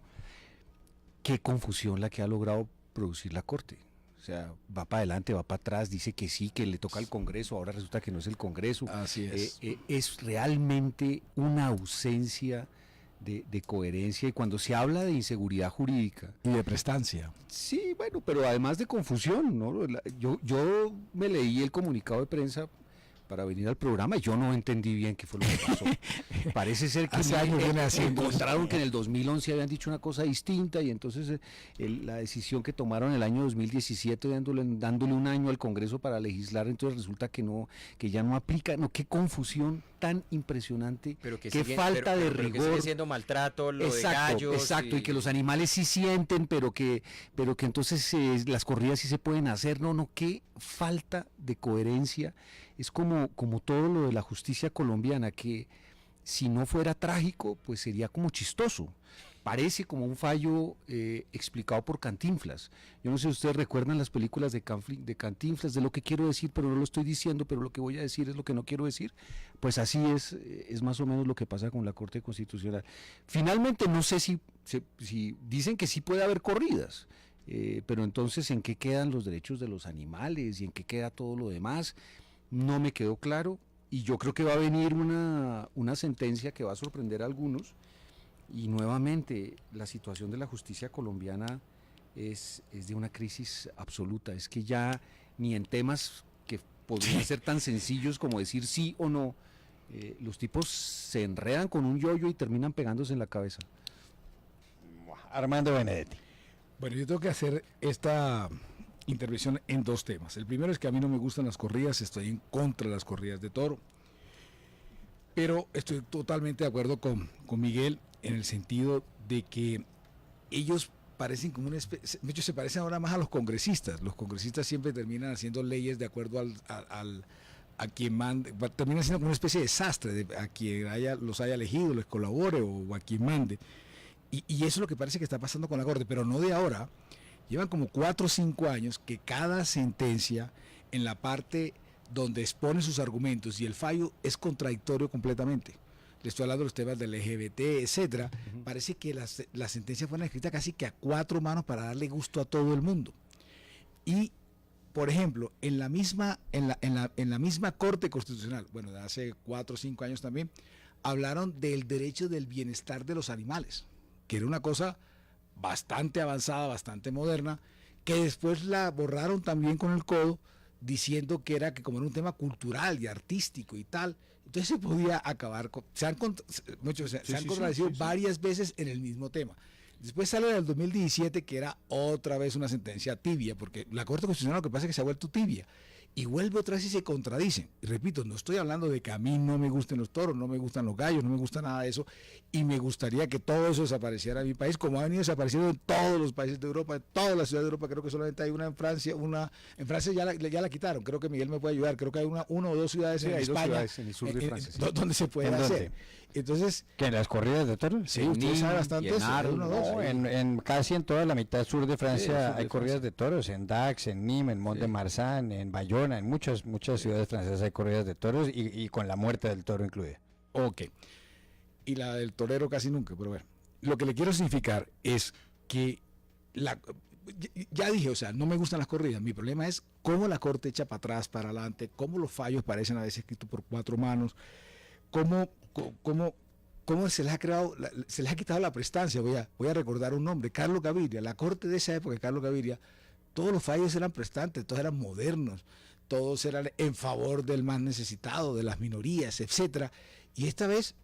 qué confusión la que ha logrado producir la Corte. O sea, va para adelante, va para atrás, dice que sí, que le toca al Congreso, ahora resulta que no es el Congreso. Así es. Es realmente una ausencia de coherencia, y cuando se habla de inseguridad jurídica y de prestancia. Sí, bueno, pero además de confusión, ¿no? Yo me leí el comunicado de prensa para venir al programa y yo no entendí bien qué fue lo que pasó. Parece ser que encontraron que en el 2011 habían dicho una cosa distinta, y entonces la decisión que tomaron en el año 2017 dándole un año al Congreso para legislar, entonces resulta que ya no aplica. No, qué confusión tan impresionante, pero qué falta de rigor. Que sigue siendo maltrato, lo de gallos. Exacto, y que los animales sí sienten, pero que entonces las corridas sí se pueden hacer. No, qué falta de coherencia. Es como todo lo de la justicia colombiana, que si no fuera trágico, pues sería como chistoso. Parece como un fallo explicado por Cantinflas. Yo no sé si ustedes recuerdan las películas de Cantinflas, de lo que quiero decir, pero no lo estoy diciendo, pero lo que voy a decir es lo que no quiero decir. Pues así es más o menos lo que pasa con la Corte Constitucional. Finalmente, no sé si dicen que sí puede haber corridas, pero entonces, ¿en qué quedan los derechos de los animales y en qué queda todo lo demás? No me quedó claro, y yo creo que va a venir una sentencia que va a sorprender a algunos, y nuevamente la situación de la justicia colombiana es de una crisis absoluta. Es que ya ni en temas que podrían ser tan sencillos como decir sí o no, los tipos se enredan con un yoyo y terminan pegándose en la cabeza. Armando Benedetti. Bueno, yo tengo que hacer esta intervención en dos temas. El primero es que a mí no me gustan las corridas, estoy en contra de las corridas de toro, pero estoy totalmente de acuerdo con Miguel en el sentido de que ellos parecen como una especie, de hecho se parecen ahora más a los congresistas. Los congresistas siempre terminan haciendo leyes de acuerdo a quien mande, terminan siendo como una especie de sastre, a quien los haya elegido, les colabore, o a quien mande, y eso es lo que parece que está pasando con la Corte, pero no de ahora. Llevan como 4 o 5 años que cada sentencia, en la parte donde expone sus argumentos y el fallo, es contradictorio completamente. Le estoy hablando de los temas del LGBT, etcétera. Parece que las sentencias fueron escritas casi que a 4 manos para darle gusto a todo el mundo. Y, por ejemplo, en la misma Corte Constitucional, bueno, de hace 4 o 5 años también, hablaron del derecho del bienestar de los animales, que era una cosa bastante avanzada, bastante moderna, que después la borraron también con el codo, diciendo que como era un tema cultural y artístico y tal, entonces se podía acabar se han contradecido varias veces en el mismo tema. Después sale del 2017, que era otra vez una sentencia tibia, porque la Corte Constitucional lo que pasa es que se ha vuelto tibia, y vuelve otra vez y se contradicen. Y repito, no estoy hablando de que a mí no me gusten los toros, no me gustan los gallos, no me gusta nada de eso, y me gustaría que todo eso desapareciera en mi país, como ha venido desapareciendo en todos los países de Europa, en todas las ciudades de Europa. Creo que solamente hay una en Francia, en Francia ya la quitaron, creo que Miguel me puede ayudar, creo que hay una o dos ciudades en España, ciudades en el sur de Francia, donde se puede hacer. Entonces, ¿que en las corridas de toros? Sí, usted sabe bastante eso. En casi en toda la mitad sur de Francia hay corridas de toros, en Dax, en Nîmes, en Mont-de-Marsan, en Bayona, en muchas ciudades francesas hay corridas de toros, y con la muerte del toro incluida. Ok. Y la del torero casi nunca, pero bueno. Lo que le quiero significar es que ya dije, o sea, no me gustan las corridas. Mi problema es cómo la Corte echa para atrás, para adelante, cómo los fallos parecen a veces escritos por 4 manos, cómo se les ha quitado la prestancia. Voy a recordar un nombre, Carlos Gaviria. La Corte de esa época, Carlos Gaviria, todos los fallos eran prestantes, todos eran modernos, todos eran en favor del más necesitado, de las minorías, etcétera. Y esta vez,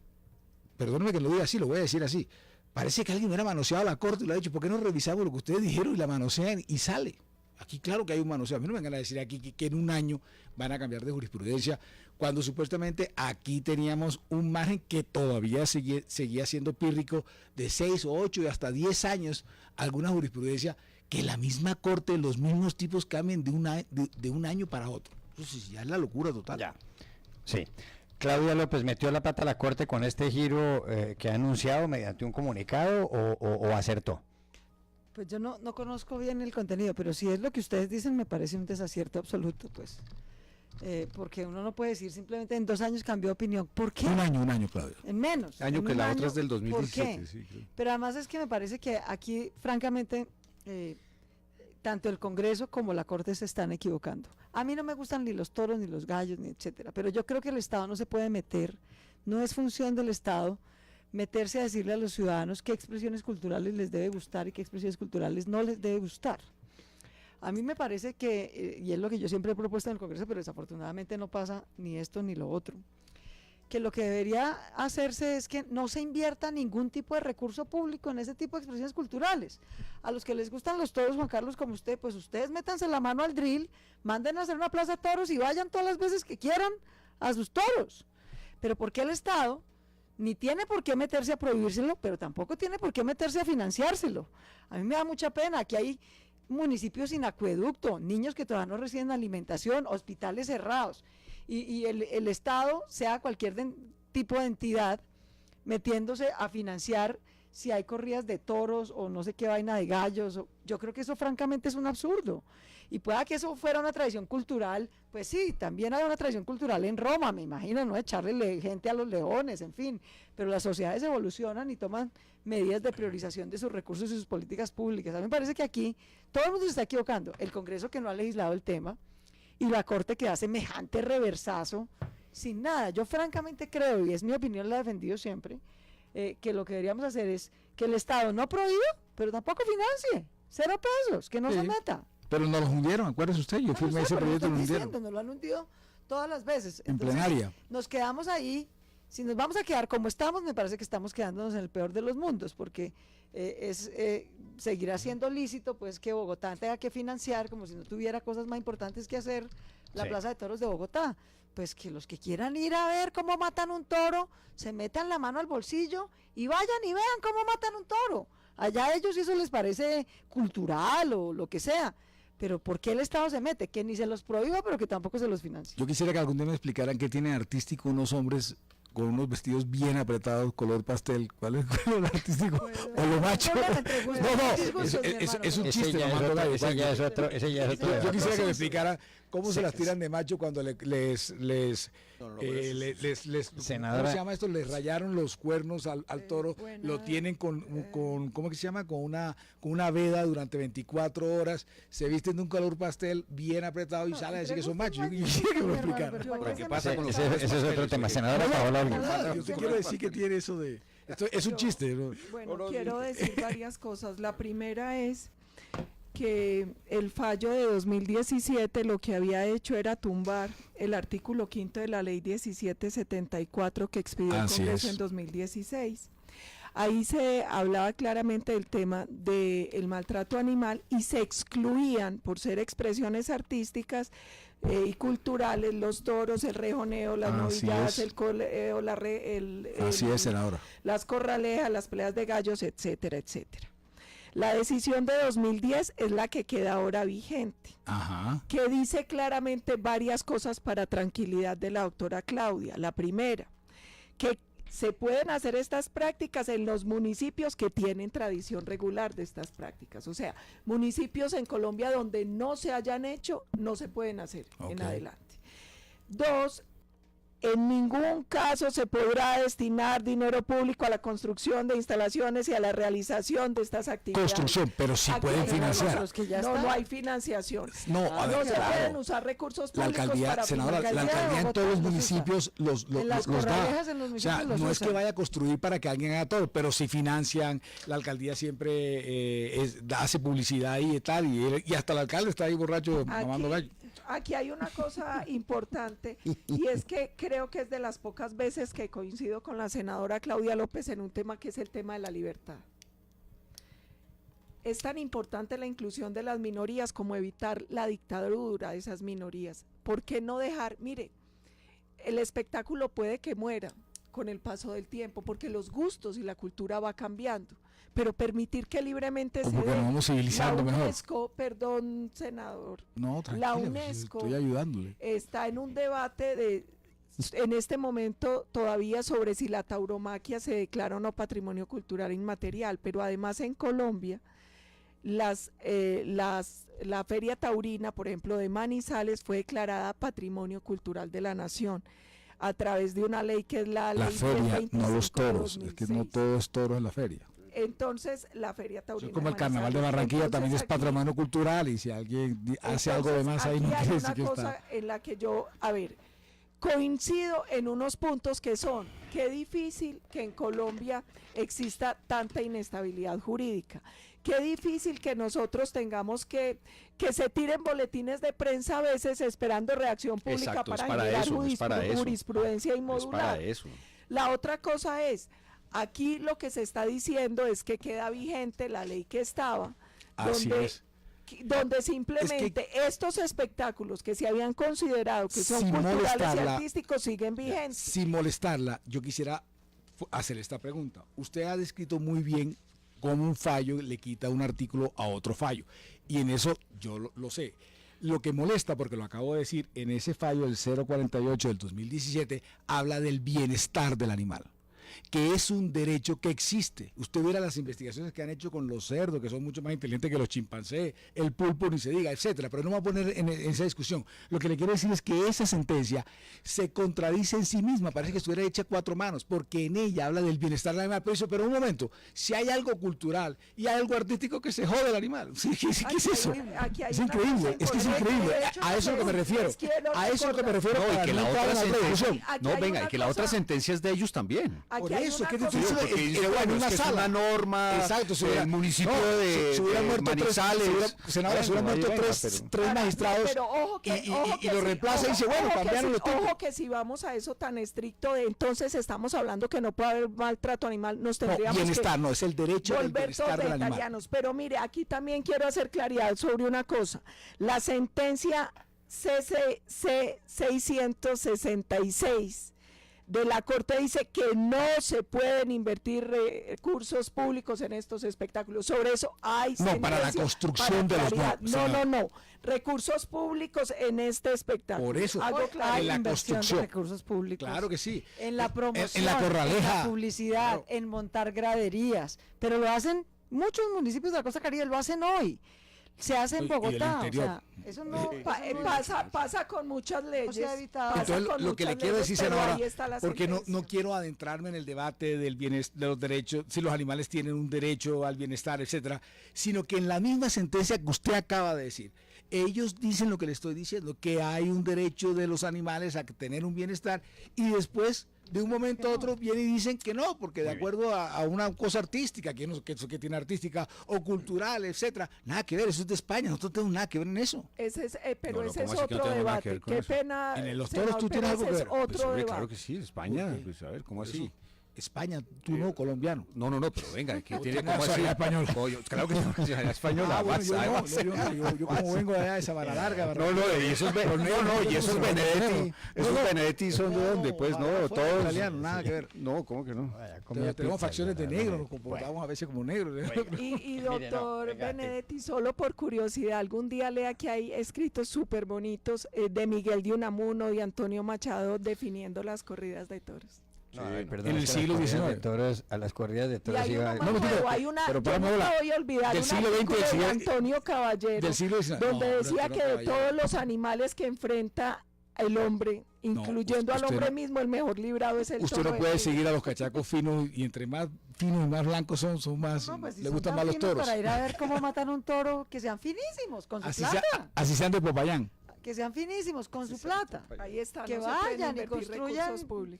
perdónenme que lo diga así, lo voy a decir así, parece que alguien hubiera manoseado la Corte y lo ha dicho, ¿por qué no revisamos lo que ustedes dijeron y la manosean y sale? Aquí claro que hay un manoseo. A mí no me vengan a decir aquí que en un año van a cambiar de jurisprudencia, cuando supuestamente aquí teníamos un margen que todavía seguía siendo pírrico, de 6 o 8 y hasta 10 años, alguna jurisprudencia, que la misma Corte, los mismos tipos cambien de un año para otro. Entonces ya es la locura total. Ya. Sí. Claudia López, ¿metió la pata a la Corte con este giro que ha anunciado mediante un comunicado o acertó? Pues yo no conozco bien el contenido, pero si es lo que ustedes dicen, me parece un desacierto absoluto, pues. Porque uno no puede decir simplemente en 2 años cambió de opinión. ¿Por qué? Un año, Claudio. En menos. Año que la otra es del 2017. ¿Por qué? Sí, claro. Pero además es que me parece que aquí, francamente, tanto el Congreso como la Corte se están equivocando. A mí no me gustan ni los toros, ni los gallos, ni etcétera, pero yo creo que el Estado no se puede meter, no es función del Estado meterse a decirle a los ciudadanos qué expresiones culturales les debe gustar y qué expresiones culturales no les debe gustar. A mí me parece que, y es lo que yo siempre he propuesto en el Congreso, pero desafortunadamente no pasa ni esto ni lo otro, que lo que debería hacerse es que no se invierta ningún tipo de recurso público en ese tipo de expresiones culturales. A los que les gustan los toros, Juan Carlos, como usted, pues ustedes métanse la mano al drill, manden a hacer una plaza de toros y vayan todas las veces que quieran a sus toros. Pero ¿por qué el Estado ni tiene por qué meterse a prohibírselo, pero tampoco tiene por qué meterse a financiárselo? A mí me da mucha pena, aquí hay municipios sin acueducto, niños que todavía no reciben alimentación, hospitales cerrados, y el Estado, sea cualquier tipo de entidad, metiéndose a financiar si hay corridas de toros o no sé qué vaina de gallos. Yo creo que eso francamente es un absurdo. Y pueda que eso fuera una tradición cultural, pues sí, también hay una tradición cultural en Roma, me imagino, ¿no? Echarle gente a los leones, en fin, pero las sociedades evolucionan y toman medidas de priorización de sus recursos y sus políticas públicas. A mí me parece que aquí todo el mundo se está equivocando, el Congreso que no ha legislado el tema y la Corte que da semejante reversazo sin nada. Yo francamente creo, y es mi opinión, la he defendido siempre, que lo que deberíamos hacer es que el Estado no prohíba, pero tampoco financie, 0 pesos, que no se meta. Pero nos lo hundieron, acuérdese usted, yo firmé ese proyecto y lo hundieron. Nos lo han hundido todas las veces. En plenaria. Nos quedamos ahí. Si nos vamos a quedar como estamos, me parece que estamos quedándonos en el peor de los mundos, porque seguirá siendo lícito pues que Bogotá tenga que financiar, como si no tuviera cosas más importantes que hacer, la Plaza de Toros de Bogotá. Pues que los que quieran ir a ver cómo matan un toro, se metan la mano al bolsillo y vayan y vean cómo matan un toro. Allá ellos, si eso les parece cultural o lo que sea. Pero ¿por qué el Estado se mete? Que ni se los prohíba, pero que tampoco se los financie. Yo quisiera que algún día me explicaran qué tiene artístico unos hombres con unos vestidos bien apretados, color pastel. ¿Cuál es el color artístico? O lo macho. No, es un chiste. Ese ya es otro. Yo quisiera que me explicara cómo se las tiran de macho cuando les senadora, ¿cómo se llama esto? Les rayaron los cuernos al toro, lo tienen con ¿cómo que se llama? Con una veda durante 24 horas, se visten de un color pastel bien apretado y sale a decir que son machos. Yo quisiera que me lo explicara. ¿Qué pasa con ese es otro tema, senadora Paola? Yo te quiero decir que tiene eso de... Esto es un chiste, ¿no? Bueno, quiero decir varias cosas. La primera es que el fallo de 2017 lo que había hecho era tumbar el artículo 5º de la ley 1774 que expidió el Congreso en 2016. Ahí se hablaba claramente del tema del maltrato animal y se excluían, por ser expresiones artísticas y culturales, los toros, el rejoneo, las novilladas, el coleo, las corralejas, las peleas de gallos, etcétera, etcétera. La decisión de 2010 es la que queda ahora vigente, que dice claramente varias cosas para tranquilidad de la doctora Claudia. La primera, que se pueden hacer estas prácticas en los municipios que tienen tradición regular de estas prácticas. O sea, municipios en Colombia donde no se hayan hecho, no se pueden hacer en adelante. 2, en ningún caso se podrá destinar dinero público a la construcción de instalaciones y a la realización de estas actividades. Construcción, pero sí pueden financiar. No hay financiación. No se pueden usar recursos públicos. La alcaldía, senadora, la alcaldía en todos los municipios los da. O sea, no es que vaya a construir para que alguien haga todo, pero sí financian. La alcaldía siempre hace publicidad y tal, y hasta el alcalde está ahí borracho mamando gallo. Aquí hay una cosa importante y es que creo que es de las pocas veces que coincido con la senadora Claudia López en un tema que es el tema de la libertad. Es tan importante la inclusión de las minorías como evitar la dictadura de esas minorías. ¿Por qué no dejar? Mire, el espectáculo puede que muera con el paso del tiempo porque los gustos y la cultura va cambiando, pero permitir que libremente se dé. Vamos civilizando la UNESCO, perdón, senador. No, la UNESCO estoy ayudándole. Está en un debate en este momento todavía sobre si la tauromaquia se declara o no patrimonio cultural inmaterial, pero además en Colombia la feria taurina, por ejemplo, de Manizales fue declarada patrimonio cultural de la nación a través de una ley que es la ley feria, no los toros, 2006. Es que no todo es toro en la feria. Entonces, la Feria Taurina. Como el Carnaval de Barranquilla también es patrimonio cultural, y si alguien hace algo de más ahí, no quiere decir que está. Hay una cosa en la que yo, coincido en unos puntos que son, qué difícil que en Colombia exista tanta inestabilidad jurídica, qué difícil que nosotros tengamos que se tiren boletines de prensa a veces esperando reacción pública. Exacto, para generar jurisprudencia inmodular. Es para eso. La otra cosa es, aquí lo que se está diciendo es que queda vigente la ley que estaba, donde simplemente estos espectáculos que se habían considerado que son culturales y artísticos siguen vigentes. Sin molestarla, yo quisiera hacer esta pregunta. Usted ha descrito muy bien cómo un fallo le quita un artículo a otro fallo, y en eso yo lo sé. Lo que molesta, porque lo acabo de decir, en ese fallo del 048 del 2017 habla del bienestar del animal, que es un derecho que existe. Usted viera las investigaciones que han hecho con los cerdos, que son mucho más inteligentes que los chimpancés, el pulpo ni se diga, etcétera, pero no me voy a poner en esa discusión. Lo que le quiero decir es que esa sentencia se contradice en sí misma, parece que estuviera hecha a cuatro manos, porque en ella habla del bienestar del animal. Pero un momento, si hay algo cultural y hay algo artístico, que se jode el animal. ¿Qué es eso? Es increíble, es que es increíble. A eso es lo que me refiero. A eso es lo que me refiero. No, y que la otra sentencia, y que la otra sentencia es de ellos también. Por eso, ¿qué te dice? Porque dice, bueno, es que es una norma. Exacto, el municipio de Manizales. Se hubieran muerto tres magistrados y lo reemplaza y dice, bueno, cambiaron los tiempos. Ojo que si vamos a eso tan estricto, entonces estamos hablando que no puede haber maltrato animal, nos tendríamos bienestar, no, es el derecho del volver bienestar todos del animal. vegetarianos. Pero mire, aquí también quiero hacer claridad sobre una cosa. La sentencia CC 666 de la Corte dice que no se pueden invertir recursos públicos en estos espectáculos. Sobre eso hay no, para la construcción de los no, recursos públicos en este espectáculo. Por eso, hay la inversión construcción de recursos públicos. Claro que sí. En la promoción, en la corraleja, en la publicidad, en montar graderías, pero lo hacen muchos municipios de la Costa Caribe, lo hacen hoy. Se hace en Bogotá, o sea, eso no pasa con muchas leyes. Entonces, lo que le quiero decir, senadora, porque no quiero adentrarme en el debate del bienestar, de los derechos, si los animales tienen un derecho al bienestar, etcétera, sino que en la misma sentencia que usted acaba de decir, ellos dicen lo que le estoy diciendo, que hay un derecho de los animales a tener un bienestar, y después de un momento a otro vienen y dicen que no, porque de acuerdo a una cosa artística, que tiene artística o cultural, etcétera, nada que ver, eso es de España, nosotros no tenemos nada que ver en eso. Ese es otro debate. Qué pena. En los toros tú tienes algo que ver. Claro que sí, España, pues a ver, ¿cómo así? España, tú no, colombiano. No, pero venga, ¿qué tiene como así? Español. Claro que no, español. Yo como vengo allá de Sabana Larga. Y esos Benedetti. Esos Benedetti son de dónde, pues, no, todos italianos, nada que ver. No, ¿cómo que no? Tenemos facciones de negros, nos comportamos a veces como negros. Y doctor Benedetti, solo por curiosidad, algún día lea que hay escritos súper bonitos de Miguel de Unamuno y Antonio Machado definiendo las corridas de toros. No, perdón, en el siglo XIX. A las corridas de toros iba. Yo no voy a olvidar un artículo de Antonio Caballero, del siglo XIX, donde decía que de todos los animales que enfrenta el hombre, incluyendo al hombre mismo, el mejor librado es el toro. Usted no puede seguir a los cachacos finos, y entre más finos y más blancos son más, pues, le gustan más los toros. Para ir a ver cómo matan un toro, que sean finísimos, con su plata. Así sean de Popayán. Que sean finísimos con su plata. Ahí está. Que vayan y construyan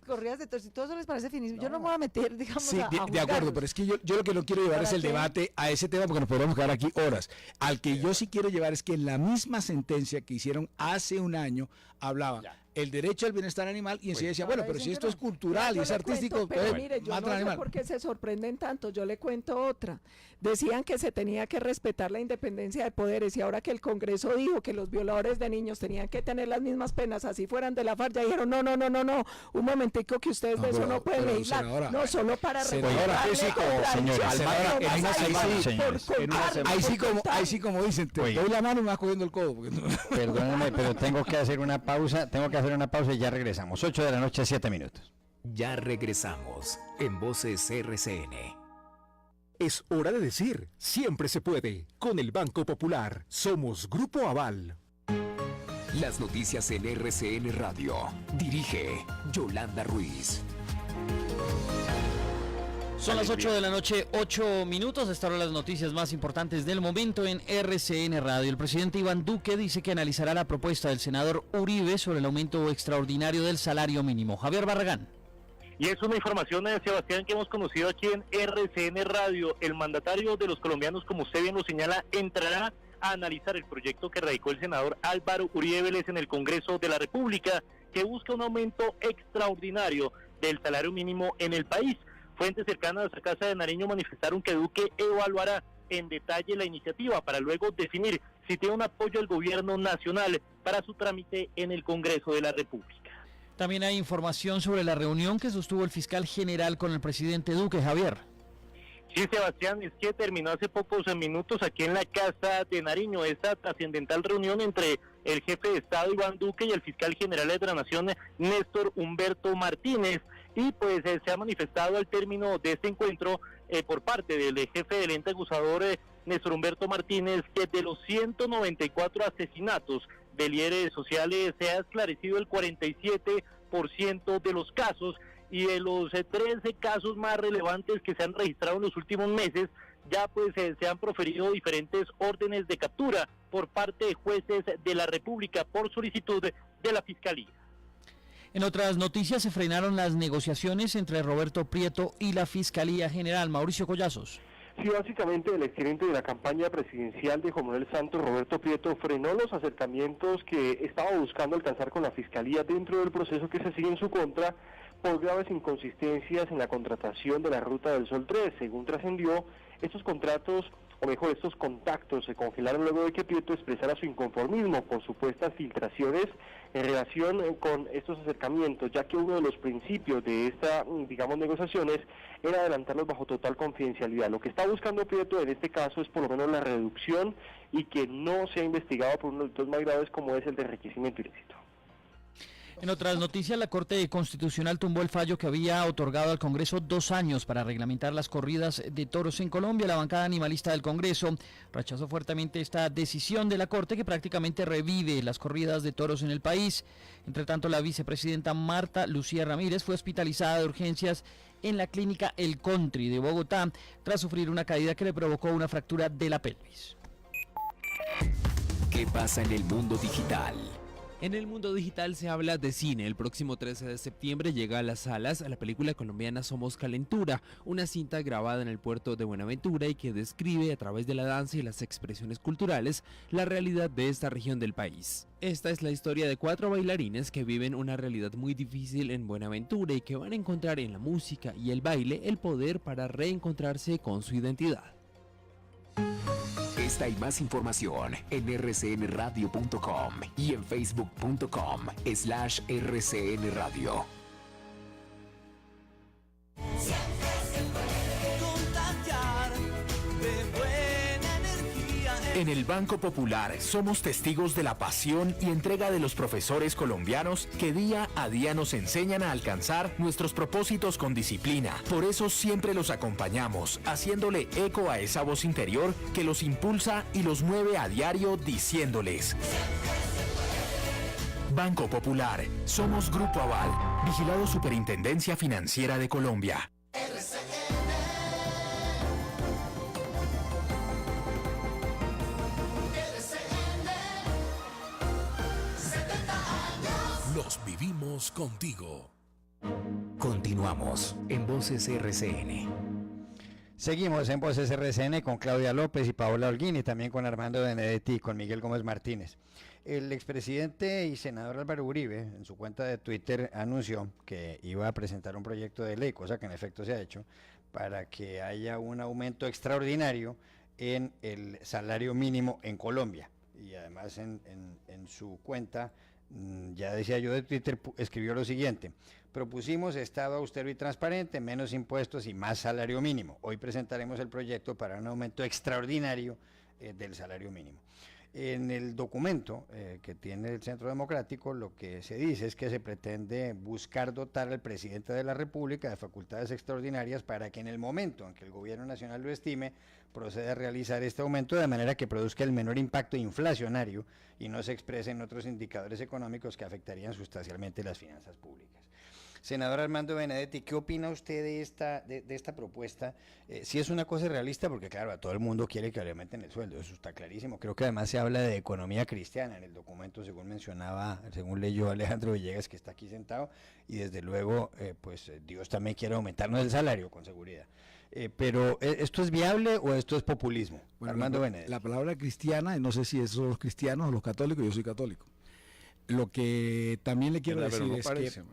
corridas de toros. Si todo eso les parece finísimo, yo no me voy a meter, digamos, sí, de acuerdo, pero es que yo lo que no quiero llevar es el debate a ese tema, porque nos podemos quedar aquí horas. Al que yo sí quiero llevar es que en la misma sentencia que hicieron hace un año hablaba el derecho al bienestar animal, y enseguida decía, bueno, pero si esto es cultural y es artístico, pero mire, yo no sé por qué se sorprenden tanto. Yo le cuento otra. Decían que se tenía que respetar la independencia de poderes, y ahora que el Congreso dijo que los violadores de niños tenían que tener las mismas penas así fueran de la FARC, ya dijeron no, un momentico, que ustedes de eso no pueden legislar, no, solo para ahí sí como dicen, te doy la mano y me vas cogiendo el codo. Perdóname, pero tengo que hacer una pausa y ya regresamos. 8:00 7 minutos. Ya regresamos en Voces RCN. Es hora de decir, siempre se puede. Con el Banco Popular, somos Grupo Aval. Las noticias en RCN Radio. Dirige Yolanda Ruiz. Son las 8 de la noche, 8 minutos. Esta hora las noticias más importantes del momento en RCN Radio. El presidente Iván Duque dice que analizará la propuesta del senador Uribe sobre el aumento extraordinario del salario mínimo. Javier Barragán. Y es una información, Sebastián, que hemos conocido aquí en RCN Radio. El mandatario de los colombianos, como usted bien lo señala, entrará a analizar el proyecto que radicó el senador Álvaro Uribe Vélez en el Congreso de la República, que busca un aumento extraordinario del salario mínimo en el país. Fuentes cercanas a Casa de Nariño manifestaron que Duque evaluará en detalle la iniciativa para luego definir si tiene un apoyo del gobierno nacional para su trámite en el Congreso de la República. También hay información sobre la reunión que sostuvo el fiscal general con el presidente Duque. Javier. Sí, Sebastián, es que terminó hace pocos minutos aquí en la Casa de Nariño esta trascendental reunión entre el jefe de Estado Iván Duque y el fiscal general de la Nación Néstor Humberto Martínez, y pues se ha manifestado al término de este encuentro por parte del jefe del ente acusador Néstor Humberto Martínez que de los 194 asesinatos de líderes sociales se ha esclarecido el 47% de los casos, y de los 13 casos más relevantes que se han registrado en los últimos meses, ya pues se han proferido diferentes órdenes de captura por parte de jueces de la República por solicitud de la Fiscalía. En otras noticias, se frenaron las negociaciones entre Roberto Prieto y la Fiscalía General. Mauricio Collazos. Sí, básicamente el exgerente de la campaña presidencial de Juan Manuel Santos, Roberto Prieto, frenó los acercamientos que estaba buscando alcanzar con la Fiscalía dentro del proceso que se sigue en su contra por graves inconsistencias en la contratación de la Ruta del Sol 3. Según trascendió, estos contratos, o mejor, estos contactos se congelaron luego de que Prieto expresara su inconformismo por supuestas filtraciones en relación con estos acercamientos, ya que uno de los principios de esta, negociaciones era adelantarlos bajo total confidencialidad. Lo que está buscando Prieto en este caso es por lo menos la reducción y que no sea investigado por uno de los delitos más graves como es el de enriquecimiento ilícito. En otras noticias, la Corte Constitucional tumbó el fallo que había otorgado al Congreso 2 años para reglamentar las corridas de toros en Colombia. La bancada animalista del Congreso rechazó fuertemente esta decisión de la Corte, que prácticamente revive las corridas de toros en el país. Entre tanto, la vicepresidenta Marta Lucía Ramírez fue hospitalizada de urgencias en la clínica El Country de Bogotá tras sufrir una caída que le provocó una fractura de la pelvis. ¿Qué pasa en el mundo digital? En el mundo digital se habla de cine. El próximo 13 de septiembre llega a las salas la película colombiana Somos Calentura, una cinta grabada en el puerto de Buenaventura y que describe a través de la danza y las expresiones culturales la realidad de esta región del país. Esta es la historia de 4 bailarines que viven una realidad muy difícil en Buenaventura y que van a encontrar en la música y el baile el poder para reencontrarse con su identidad. Esta y más información en rcnradio.com y en facebook.com/rcnradio. En el Banco Popular somos testigos de la pasión y entrega de los profesores colombianos que día a día nos enseñan a alcanzar nuestros propósitos con disciplina. Por eso siempre los acompañamos, haciéndole eco a esa voz interior que los impulsa y los mueve a diario diciéndoles: Banco Popular, somos Grupo Aval, vigilado Superintendencia Financiera de Colombia. Los vivimos contigo. Continuamos en Voces RCN. Seguimos en Voces RCN con Claudia López y Paola Holguín, y también con Armando Benedetti y con Miguel Gómez Martínez. El expresidente y senador Álvaro Uribe, en su cuenta de Twitter, anunció que iba a presentar un proyecto de ley, cosa que en efecto se ha hecho, para que haya un aumento extraordinario en el salario mínimo en Colombia. Y además en su cuenta, ya decía yo de Twitter, escribió lo siguiente: propusimos Estado austero y transparente, menos impuestos y más salario mínimo. Hoy presentaremos el proyecto para un aumento extraordinario del salario mínimo. En el documento que tiene el Centro Democrático, lo que se dice es que se pretende buscar dotar al presidente de la República de facultades extraordinarias para que en el momento en que el gobierno nacional lo estime, proceda a realizar este aumento de manera que produzca el menor impacto inflacionario y no se exprese en otros indicadores económicos que afectarían sustancialmente las finanzas públicas. Senador Armando Benedetti, ¿qué opina usted de esta propuesta? Si es una cosa realista, porque claro, a todo el mundo quiere que le aumenten el sueldo, eso está clarísimo. Creo que además se habla de economía cristiana en el documento, según leyó Alejandro Villegas, que está aquí sentado, y desde luego, Dios también quiere aumentarnos el salario, con seguridad. Pero, ¿esto es viable o esto es populismo? Bueno, Armando Benedetti. La palabra cristiana, no sé si es los cristianos o los católicos, yo soy católico. Lo que también le quiero decir es que...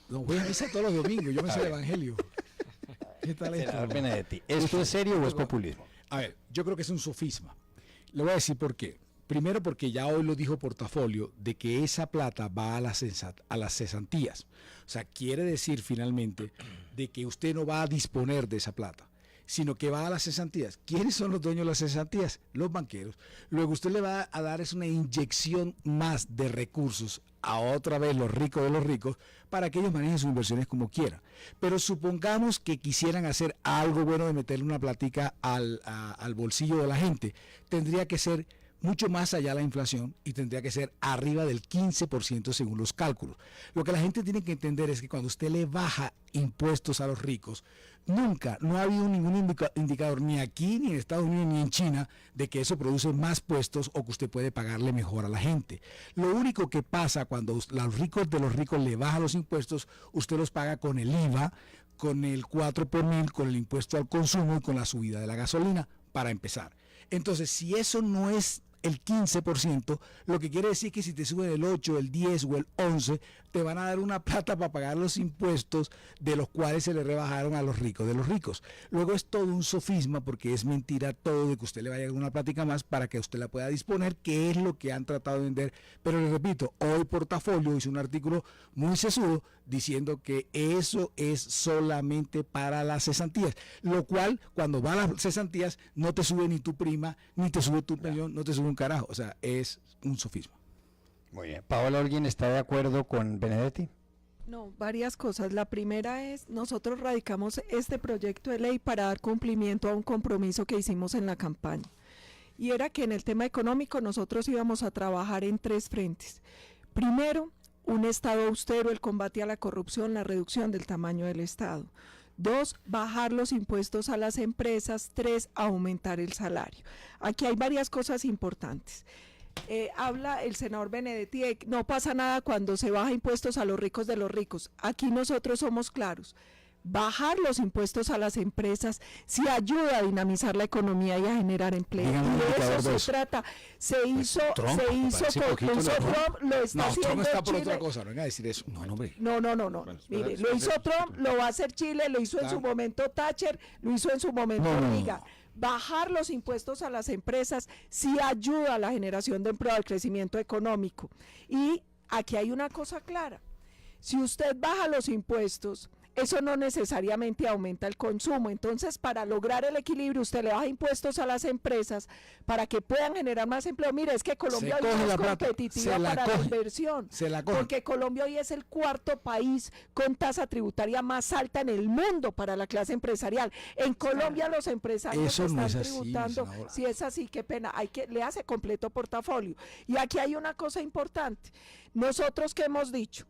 No, voy a misa todos los domingos, yo me sé el evangelio. ¿Qué tal esto? Senador Benedetti, ¿esto es serio o es populismo? A ver, yo creo que es un sofisma. Le voy a decir por qué. Primero porque ya hoy lo dijo Portafolio, de que esa plata va a las cesantías. O sea, quiere decir finalmente de que usted no va a disponer de esa plata, sino que va a las cesantías. ¿Quiénes son los dueños de las cesantías? Los banqueros. Luego usted le va a dar es una inyección más de recursos a otra vez los ricos de los ricos para que ellos manejen sus inversiones como quieran. Pero supongamos que quisieran hacer algo bueno de meterle una platica al bolsillo de la gente. Tendría que ser mucho más allá de la inflación y tendría que ser arriba del 15% según los cálculos. Lo que la gente tiene que entender es que cuando usted le baja impuestos a los ricos, no ha habido ningún indicador ni aquí, ni en Estados Unidos, ni en China, de que eso produce más puestos o que usted puede pagarle mejor a la gente. Lo único que pasa cuando los ricos de los ricos le bajan los impuestos, usted los paga con el IVA, con el 4 por mil, con el impuesto al consumo y con la subida de la gasolina, para empezar. Entonces, si eso no es el 15%, lo que quiere decir que si te suben el 8, el 10 o el 11, te van a dar una plata para pagar los impuestos de los cuales se le rebajaron a los ricos de los ricos. Luego es todo un sofisma porque es mentira todo de que usted le vaya a dar una plática más para que usted la pueda disponer, que es lo que han tratado de vender. Pero les repito, hoy Portafolio hizo un artículo muy sesudo diciendo que eso es solamente para las cesantías, lo cual cuando va a las cesantías no te sube ni tu prima, ni te sube tu pensión, no te sube un carajo, o sea, es un sofisma. Muy bien. ¿Paola Holguín está de acuerdo con Benedetti? No, varias cosas. La primera es, nosotros radicamos este proyecto de ley para dar cumplimiento a un compromiso que hicimos en la campaña. Y era que en el tema económico nosotros íbamos a trabajar en 3 frentes. Primero, un Estado austero, el combate a la corrupción, la reducción del tamaño del Estado. 2, bajar los impuestos a las empresas. 3, aumentar el salario. Aquí hay varias cosas importantes. Habla el senador Benedetti de que no pasa nada cuando se baja impuestos a los ricos de los ricos. Aquí nosotros somos claros. Bajar los impuestos a las empresas sí ayuda a dinamizar la economía y a generar empleo. Y de eso se trata. Se hizo Trump, lo está haciendo Trump está por Chile. otra cosa, no venga a decir eso. No. Bueno, mire, lo hizo Trump, lo va a hacer Chile, lo hizo en su momento Thatcher, lo hizo en su momento Reagan. Bajar los impuestos a las empresas sí ayuda a la generación de empleo, al crecimiento económico. Y aquí hay una cosa clara. Si usted baja los impuestos, eso no necesariamente aumenta el consumo. Entonces, para lograr el equilibrio, usted le baja impuestos a las empresas para que puedan generar más empleo. Mire, es que Colombia hoy es competitiva para la inversión. Porque Colombia hoy es el 4º país con tasa tributaria más alta en el mundo para la clase empresarial. En Colombia los empresarios están tributando. Si es así, qué pena. Le hace completo portafolio. Y aquí hay una cosa importante. Nosotros, ¿qué hemos dicho?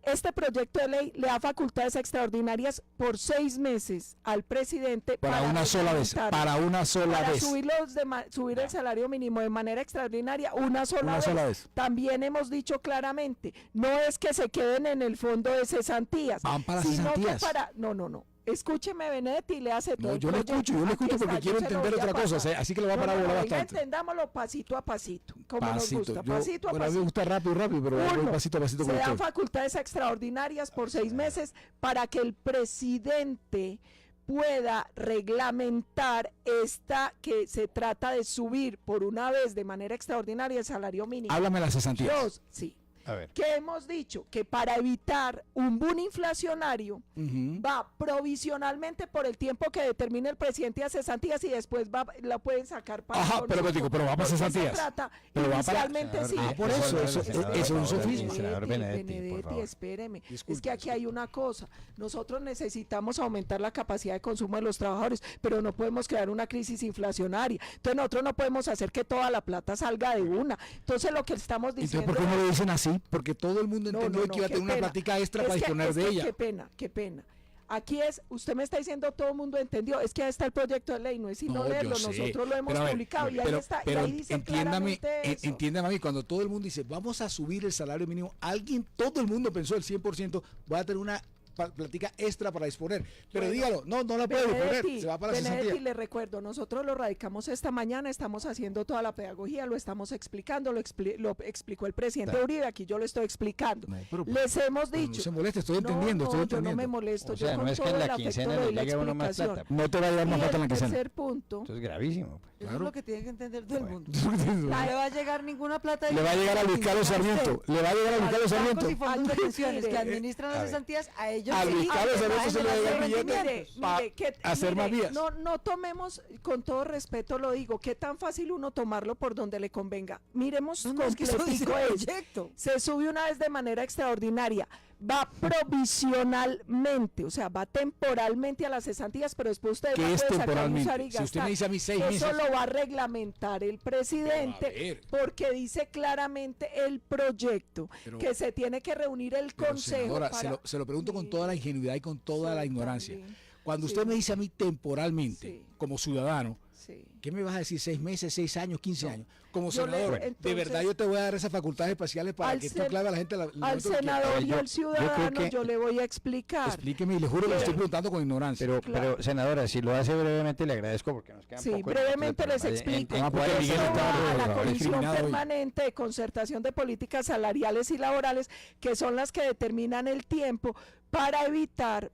Este proyecto de ley le da facultades extraordinarias por 6 meses al presidente para una sola vez, subir el salario mínimo de manera extraordinaria una sola vez. También hemos dicho claramente, no es que se queden en el fondo de cesantías, van para sino cesantías. No. Escúcheme, Benedetti, y le hace todo. Yo le escucho porque quiero entender otra cosa, así que le va a parar bastante. Entendámoslo pasito a pasito, como nos gusta, pasito a pasito. A mí me gusta rápido, pero voy pasito a pasito. Se dan facultades extraordinarias por 6 meses para que el presidente pueda reglamentar que se trata de subir por una vez de manera extraordinaria el salario mínimo. Háblame de las cesantías. 2, sí. ¿Qué hemos dicho? Que para evitar un boom inflacionario va provisionalmente por el tiempo que determine el presidente a cesantías y después la pueden sacar para pero va para cesantías. Inicialmente sí. Por eso es un sofismo. Benedetti, espéreme. Es que aquí hay una cosa. Nosotros necesitamos aumentar la capacidad de consumo de los trabajadores, pero no podemos crear una crisis inflacionaria. Entonces nosotros no podemos hacer que toda la plata salga de una. Entonces lo que estamos diciendo... ¿Por qué no lo dicen así? ¿no? Porque todo el mundo entendió que iba a tener una plática extra para disponer de ella. Qué pena. Aquí usted me está diciendo todo el mundo entendió, es que ahí está el proyecto de ley, no es sino leerlo, nosotros lo hemos publicado y ahí está, y ahí dice claramente eso. Entiéndame a mí, cuando todo el mundo dice, vamos a subir el salario mínimo, todo el mundo pensó el 100%, voy a tener una plática extra para disponer, pero bueno, dígalo, no la puede disponer, se va para la cesantía. Le recuerdo, nosotros lo radicamos esta mañana, estamos haciendo toda la pedagogía, lo estamos explicando, lo explicó el presidente Uribe, aquí yo lo estoy explicando. Les hemos dicho. No se moleste, estoy entendiendo. Yo no me molesto, yo con no es todo que en el la afecto quincena le doy le la llegue uno más explicación. plata. No te va a llegar más plata en la Y quincena. el tercer punto. Eso es gravísimo. Eso es lo que tiene que entender todo el mundo. No le va a llegar ninguna plata. Le va a llegar a Luis Carlos Sarmiento. Le va a llegar a Luis Carlos Sarmiento. Y fondos de pensiones que administran las cesantías, a ellos a Luis Carlos Sarmiento se le va a llegar billete para hacer más vías. No tomemos, con todo respeto lo digo, qué tan fácil uno tomarlo por donde le convenga. Miremos completico proyecto. Se sube una vez de manera extraordinaria. Va provisionalmente, o sea, va temporalmente a las cesantías, pero después usted va a poder sacar, usar y gastar. Si usted me dice a mí 6 meses. Eso lo va a reglamentar el presidente, porque dice claramente el proyecto, que se tiene que reunir el consejo. Senadora, se lo pregunto con toda la ingenuidad y con toda la ignorancia. Cuando usted me dice a mí temporalmente, como ciudadano, ¿qué me vas a decir? 6 meses, 6 años, 15 años. Como senador, de verdad yo te voy a dar esas facultades especiales para que tú claves a la gente. Al senador y al ciudadano yo le voy a explicar. Explíqueme y le juro que le estoy preguntando con ignorancia. Pero senadora, si lo hace brevemente le agradezco porque nos queda poco. Brevemente les explico. A la Comisión Permanente de Concertación de Políticas Salariales y Laborales, que son las que determinan el tiempo para evitar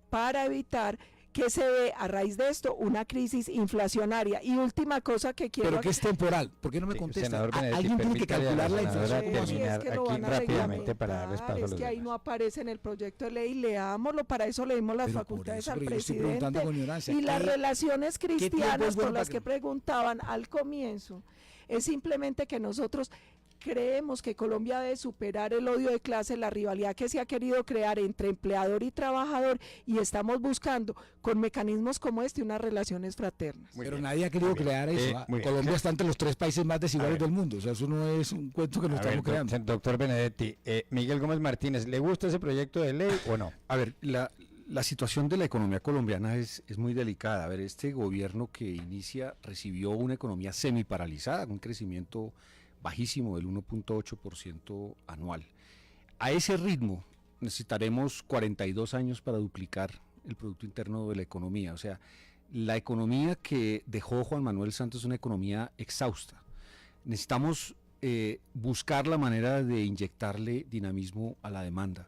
que se ve a raíz de esto una crisis inflacionaria. Y última cosa que quiero... ¿Pero qué es temporal? ¿Por qué no me contesta? Alguien tiene que calcular la inflación. Es que lo van a rápidamente para dar espacio a los demás. Ahí no aparece en el proyecto de ley, leámoslo, para eso le dimos las facultades al presidente. Y las relaciones cristianas con las que preguntaban al comienzo, es simplemente que nosotros creemos que Colombia debe superar el odio de clase, la rivalidad que se ha querido crear entre empleador y trabajador, y estamos buscando con mecanismos como este unas relaciones fraternas. Pero nadie ha querido crear eso. Colombia está entre los 3 países más desiguales del mundo, o sea, eso no es un cuento que nos estamos creando. Doctor Benedetti, Miguel Gómez Martínez, ¿le gusta ese proyecto de ley o no? A ver, la situación de la economía colombiana es muy delicada. A ver, este gobierno que inicia recibió una economía semiparalizada, con un crecimiento bajísimo del 1.8% anual. A ese ritmo necesitaremos 42 años para duplicar el Producto Interno de la economía. O sea, la economía que dejó Juan Manuel Santos es una economía exhausta. Necesitamos buscar la manera de inyectarle dinamismo a la demanda,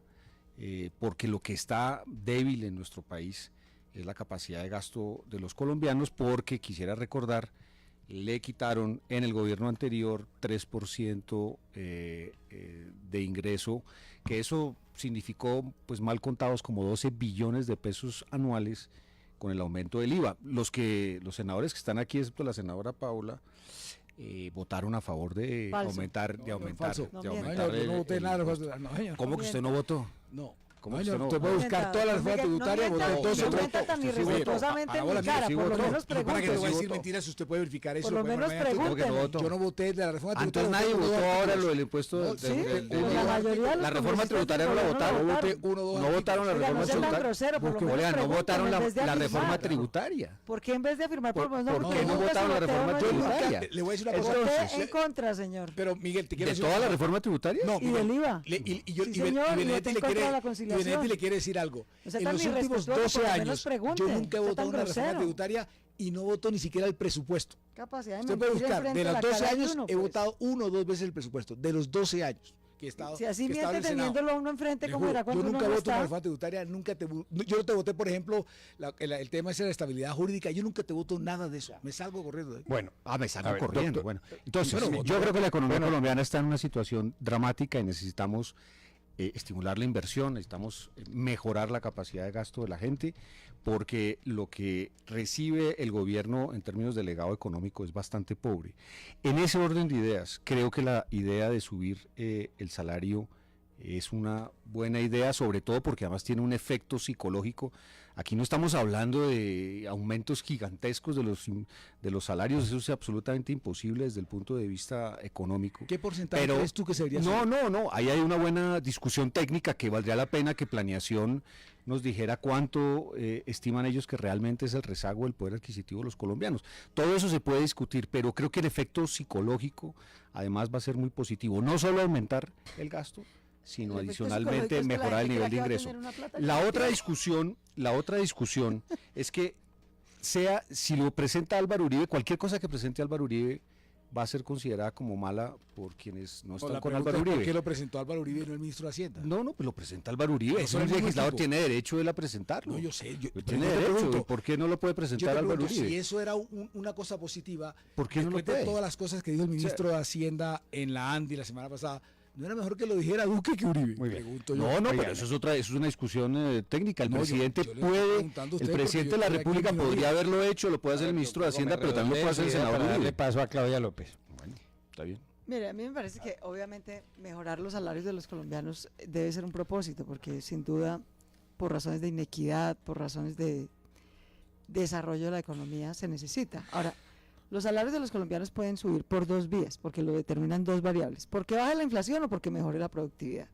porque lo que está débil en nuestro país es la capacidad de gasto de los colombianos, porque quisiera recordar, le quitaron en el gobierno anterior 3% de ingreso, que eso significó, pues mal contados, como 12 billones de pesos anuales con el aumento del IVA. Los senadores que están aquí, excepto la senadora Paula, votaron a favor de aumentar. Yo no voté nada. ¿Cómo que usted no votó? No. Usted puede buscar toda la reforma tributaria, ¿Para qué le voy a decir mentiras si usted puede verificar eso? Por lo menos pregúnteme. Yo no voté de la reforma tributaria. Entonces nadie votó ahora lo del impuesto. La reforma tributaria no la votaron. No votaron la reforma tributaria. No votaron la reforma tributaria. ¿Por qué en vez de afirmar por lo menos? ¿Por qué no votaron la reforma tributaria? Le voy a decir una cosa. Voté en contra, señor. Pero Miguel, te quiero decir. ¿De toda la reforma tributaria? No. Y del IVA. Y Benedetti le quiere decir algo. En los últimos 12 años, yo nunca he votado una reforma tributaria y no voto ni siquiera el presupuesto. Usted puede buscar, de los 12 años he votado 1 o 2 veces el presupuesto, de los 12 años. Si así miente teniéndolo uno enfrente, ¿cómo era cuando yo nunca uno voto una reforma tributaria, yo no te voté, por ejemplo, el tema ese de la estabilidad jurídica, yo nunca te voto nada de eso, me salgo corriendo. Bueno, me salgo corriendo. Bueno, entonces, yo creo que la economía colombiana está en una situación dramática y necesitamos estimular la inversión, necesitamos mejorar la capacidad de gasto de la gente, porque lo que recibe el gobierno en términos de legado económico es bastante pobre. En ese orden de ideas, creo que la idea de subir el salario Es una buena idea, sobre todo porque además tiene un efecto psicológico. Aquí no estamos hablando de aumentos gigantescos de los salarios, eso es absolutamente imposible desde el punto de vista económico. ¿Qué porcentaje crees tú que se debería No, subir? no, ahí hay una buena discusión técnica que valdría la pena que Planeación nos dijera cuánto estiman ellos que realmente es el rezago del poder adquisitivo de los colombianos. Todo eso se puede discutir, pero creo que el efecto psicológico además va a ser muy positivo. No solo aumentar el gasto, sino adicionalmente mejorar el nivel de ingreso. La otra discusión es que si lo presenta Álvaro Uribe, cualquier cosa que presente Álvaro Uribe va a ser considerada como mala por quienes no están con Álvaro Uribe. ¿Por qué lo presentó Álvaro Uribe y no el ministro de Hacienda? No, pues lo presenta Álvaro Uribe. Es un legislador, tiene derecho él a presentarlo. No, yo sé. Tiene derecho. ¿Por qué no lo puede presentar Álvaro Uribe? Si eso era una cosa positiva, ¿por qué no lo puede? Todas las cosas que dijo el ministro de Hacienda en la ANDI la semana pasada, ¿no era mejor que lo dijera Duque que Uribe? Muy bien. Pero eso es una discusión técnica. El presidente de la República podría haberlo hecho, lo puede hacer el ministro de Hacienda, pero también lo puede hacer el senador Uribe. Le paso a Claudia López. Bueno, está bien. Mire, a mí me parece que obviamente mejorar los salarios de los colombianos debe ser un propósito, porque sin duda, por razones de inequidad, por razones de desarrollo de la economía, se necesita. Ahora, los salarios de los colombianos pueden subir por dos vías, porque lo determinan dos variables: porque baje la inflación o porque mejore la productividad.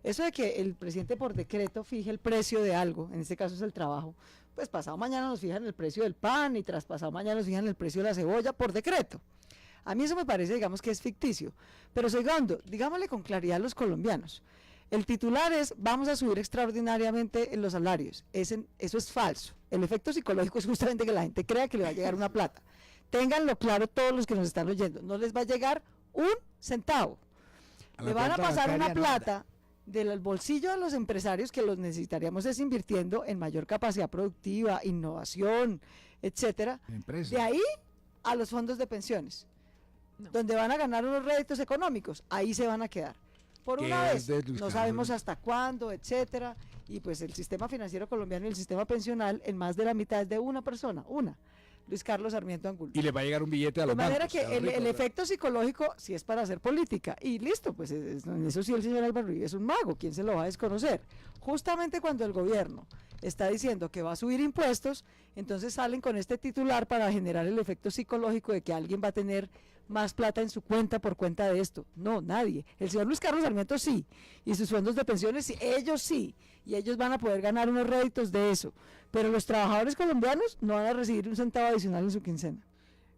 Eso de que el presidente por decreto fije el precio de algo, en este caso es el trabajo, pues pasado mañana nos fijan el precio del pan y tras pasado mañana nos fijan el precio de la cebolla por decreto. A mí eso me parece, digamos, que es ficticio. Pero segundo, digámosle con claridad a los colombianos: el titular es: vamos a subir extraordinariamente en los salarios. Eso es falso. El efecto psicológico es justamente que la gente crea que le va a llegar una plata. Ténganlo claro todos los que nos están oyendo, no les va a llegar un centavo. Le van a pasar una plata del bolsillo de los empresarios, que los necesitaríamos es invirtiendo en mayor capacidad productiva, innovación, etcétera. De ahí a los fondos de pensiones, donde van a ganar unos réditos económicos, ahí se van a quedar. Por una vez, no sabemos hasta cuándo, etcétera, y pues el sistema financiero colombiano y el sistema pensional, en más de la mitad es de una persona, Luis Carlos Sarmiento Angulo. Y le va a llegar un billete a los bancos. De manera que el efecto psicológico sí es para hacer política. Y listo, pues en eso sí el señor Álvaro Uribe es un mago. ¿Quién se lo va a desconocer? Justamente cuando el gobierno está diciendo que va a subir impuestos, entonces salen con este titular para generar el efecto psicológico de que alguien va a tener más plata en su cuenta por cuenta de esto. No, nadie. El señor Luis Carlos Sarmiento sí, y sus fondos de pensiones ellos sí, y ellos van a poder ganar unos réditos de eso, pero los trabajadores colombianos no van a recibir un centavo adicional en su quincena.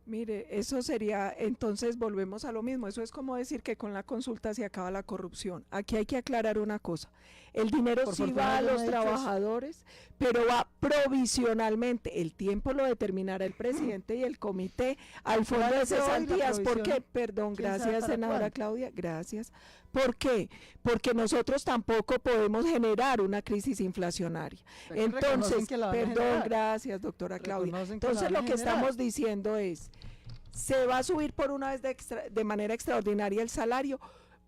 Mire, eso sería, entonces volvemos a lo mismo, eso es como decir que con la consulta se acaba la corrupción. Aquí hay que aclarar una cosa: el dinero sí va a los trabajadores, pero va provisionalmente. El tiempo lo determinará el presidente y el comité al fondo de cesantías. ¿Por qué? Perdón, gracias, senadora Claudia, gracias. ¿Por qué? Porque nosotros tampoco podemos generar una crisis inflacionaria. Entonces, perdón, gracias, doctora Claudia. Entonces, lo que estamos diciendo es: se va a subir por una vez de manera extraordinaria el salario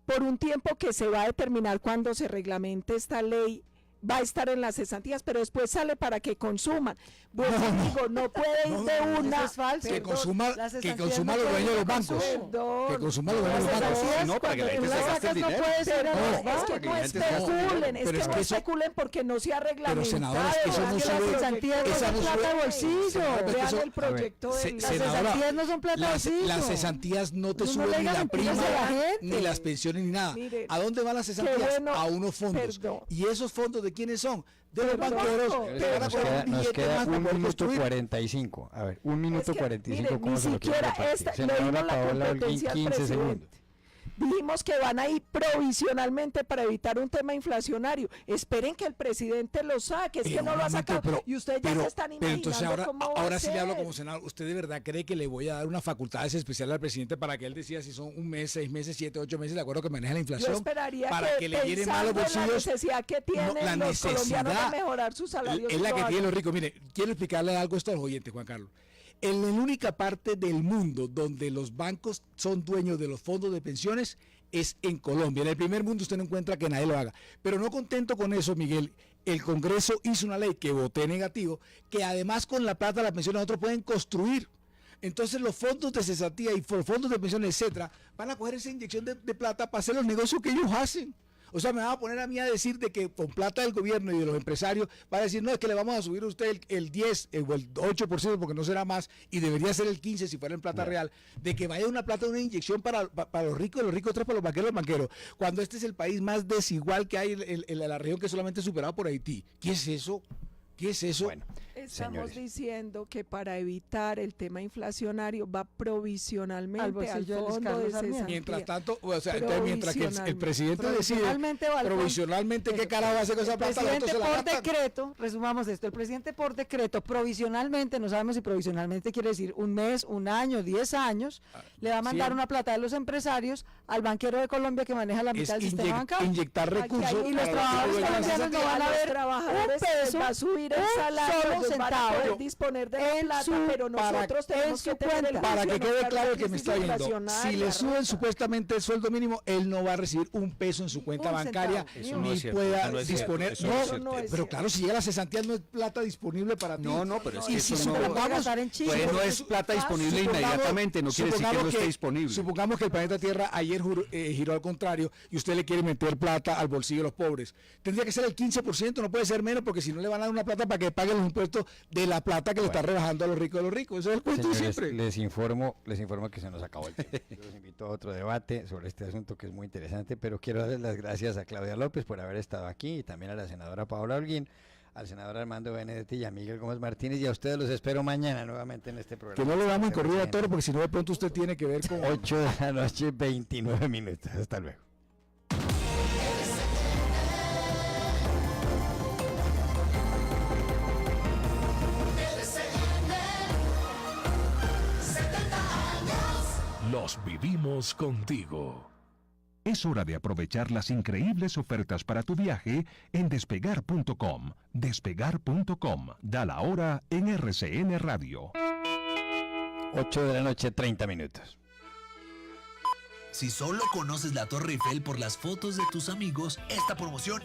por un tiempo que se va a determinar cuando se reglamente esta ley. Va a estar en las cesantías, pero después sale para que consuman. Bueno, digo, no puede ir de una. Es falso. Que consuma los dueños de los bancos. Que consuma los dueños de los bancos. No, para que la gente se gaste el dinero. Es que no especulen, es que no especulen porque no se ha reglamentado. Pero senadores, eso no sube. Esa no es plata de bolsillo. Vean el proyecto de las cesantías no son plata de bolsillo. Las cesantías no te suben ni la prima, ni las pensiones, ni nada. ¿A dónde van las cesantías? A unos fondos. ¿Y esos fondos de quiénes son? De los banqueros. Nos queda 1 minuto 45. A ver, 1 minuto 45. ¿Cómo se lo quiere repartir? Senadora Paola Holguín, 15 segundos. Dijimos que van a ir provisionalmente para evitar un tema inflacionario. Esperen que el presidente lo saque, es que no lo ha sacado. Y ustedes ya se están imaginando entonces ahora sí le hablo como senador. senador. ¿Usted de verdad cree que le voy a dar unas facultades especiales al presidente para que él decida si son 1 mes, 6 meses, 7, 8 meses, de acuerdo que maneja la inflación? Yo esperaría para que le llene más los bolsillos. La necesidad que tienen los colombianos de mejorar sus salarios. Es la que tienen los ricos. Mire, quiero explicarle algo a estos oyentes, Juan Carlos. En la única parte del mundo donde los bancos son dueños de los fondos de pensiones es en Colombia. En el primer mundo usted no encuentra que nadie lo haga. Pero no contento con eso, Miguel, el Congreso hizo una ley que voté negativo, que además con la plata de las pensiones nosotros pueden construir. Entonces los fondos de cesantía y fondos de pensiones, etcétera, van a coger esa inyección de plata para hacer los negocios que ellos hacen. O sea, me van a poner a mí a decir de que con plata del gobierno y de los empresarios va a decir, no, es que le vamos a subir a usted el 10 o el 8% porque no será más y debería ser el 15% si fuera en plata real, de que vaya una plata, una inyección para los ricos otros para los banqueros, cuando este es el país más desigual que hay en la región, que es solamente superado por Haití. ¿Qué es eso? ¿Qué es eso? Bueno, estamos diciendo que para evitar el tema inflacionario va provisionalmente al fondo de cesantía. Mientras tanto, o sea, entonces, mientras que el presidente decide provisionalmente qué carajo hace con esa plata, el presidente por decreto, resumamos esto, el presidente por decreto provisionalmente, no sabemos si provisionalmente quiere decir un mes, un año, 10 años, le va a mandar una plata de los empresarios al banquero de Colombia que maneja la mitad del sistema bancario. Inyectar recursos. Y los trabajadores colombianos no van a ver un peso, va a subir el salario, van a poder disponer de la plata, pero nosotros tenemos que tener el para que quede claro que me está viendo, si le suben Rosa. supuestamente el sueldo mínimo, él no va a recibir un peso en su cuenta bancaria, ni pueda disponer. Pero claro, si llega la cesantía no es plata disponible para ti. No, pero es que si eso no es plata disponible inmediatamente, no quiere decir que no esté disponible. Supongamos que el planeta Tierra ayer giró al contrario y usted le quiere meter plata al bolsillo de los pobres. Tendría que ser el 15%, no puede ser menos, porque si no le van a dar una plata para que pague los impuestos de la plata que le está rebajando a los ricos de los ricos. Eso es el cuento siempre. Les informo que se nos acabó el tiempo. Yo los invito a otro debate sobre este asunto que es muy interesante, pero quiero darles las gracias a Claudia López por haber estado aquí y también a la senadora Paola Holguín, al senador Armando Benedetti y a Miguel Gómez Martínez, y a ustedes los espero mañana nuevamente en este programa. Que no le damos en corrida a toro, porque si no de pronto usted tiene que ver con 8 de la noche, 29 minutos. Hasta luego. Los vivimos contigo. Es hora de aprovechar las increíbles ofertas para tu viaje en despegar.com. Despegar.com. Da la hora en RCN Radio. 8 de la noche, 30 minutos. Si solo conoces la Torre Eiffel por las fotos de tus amigos, esta promoción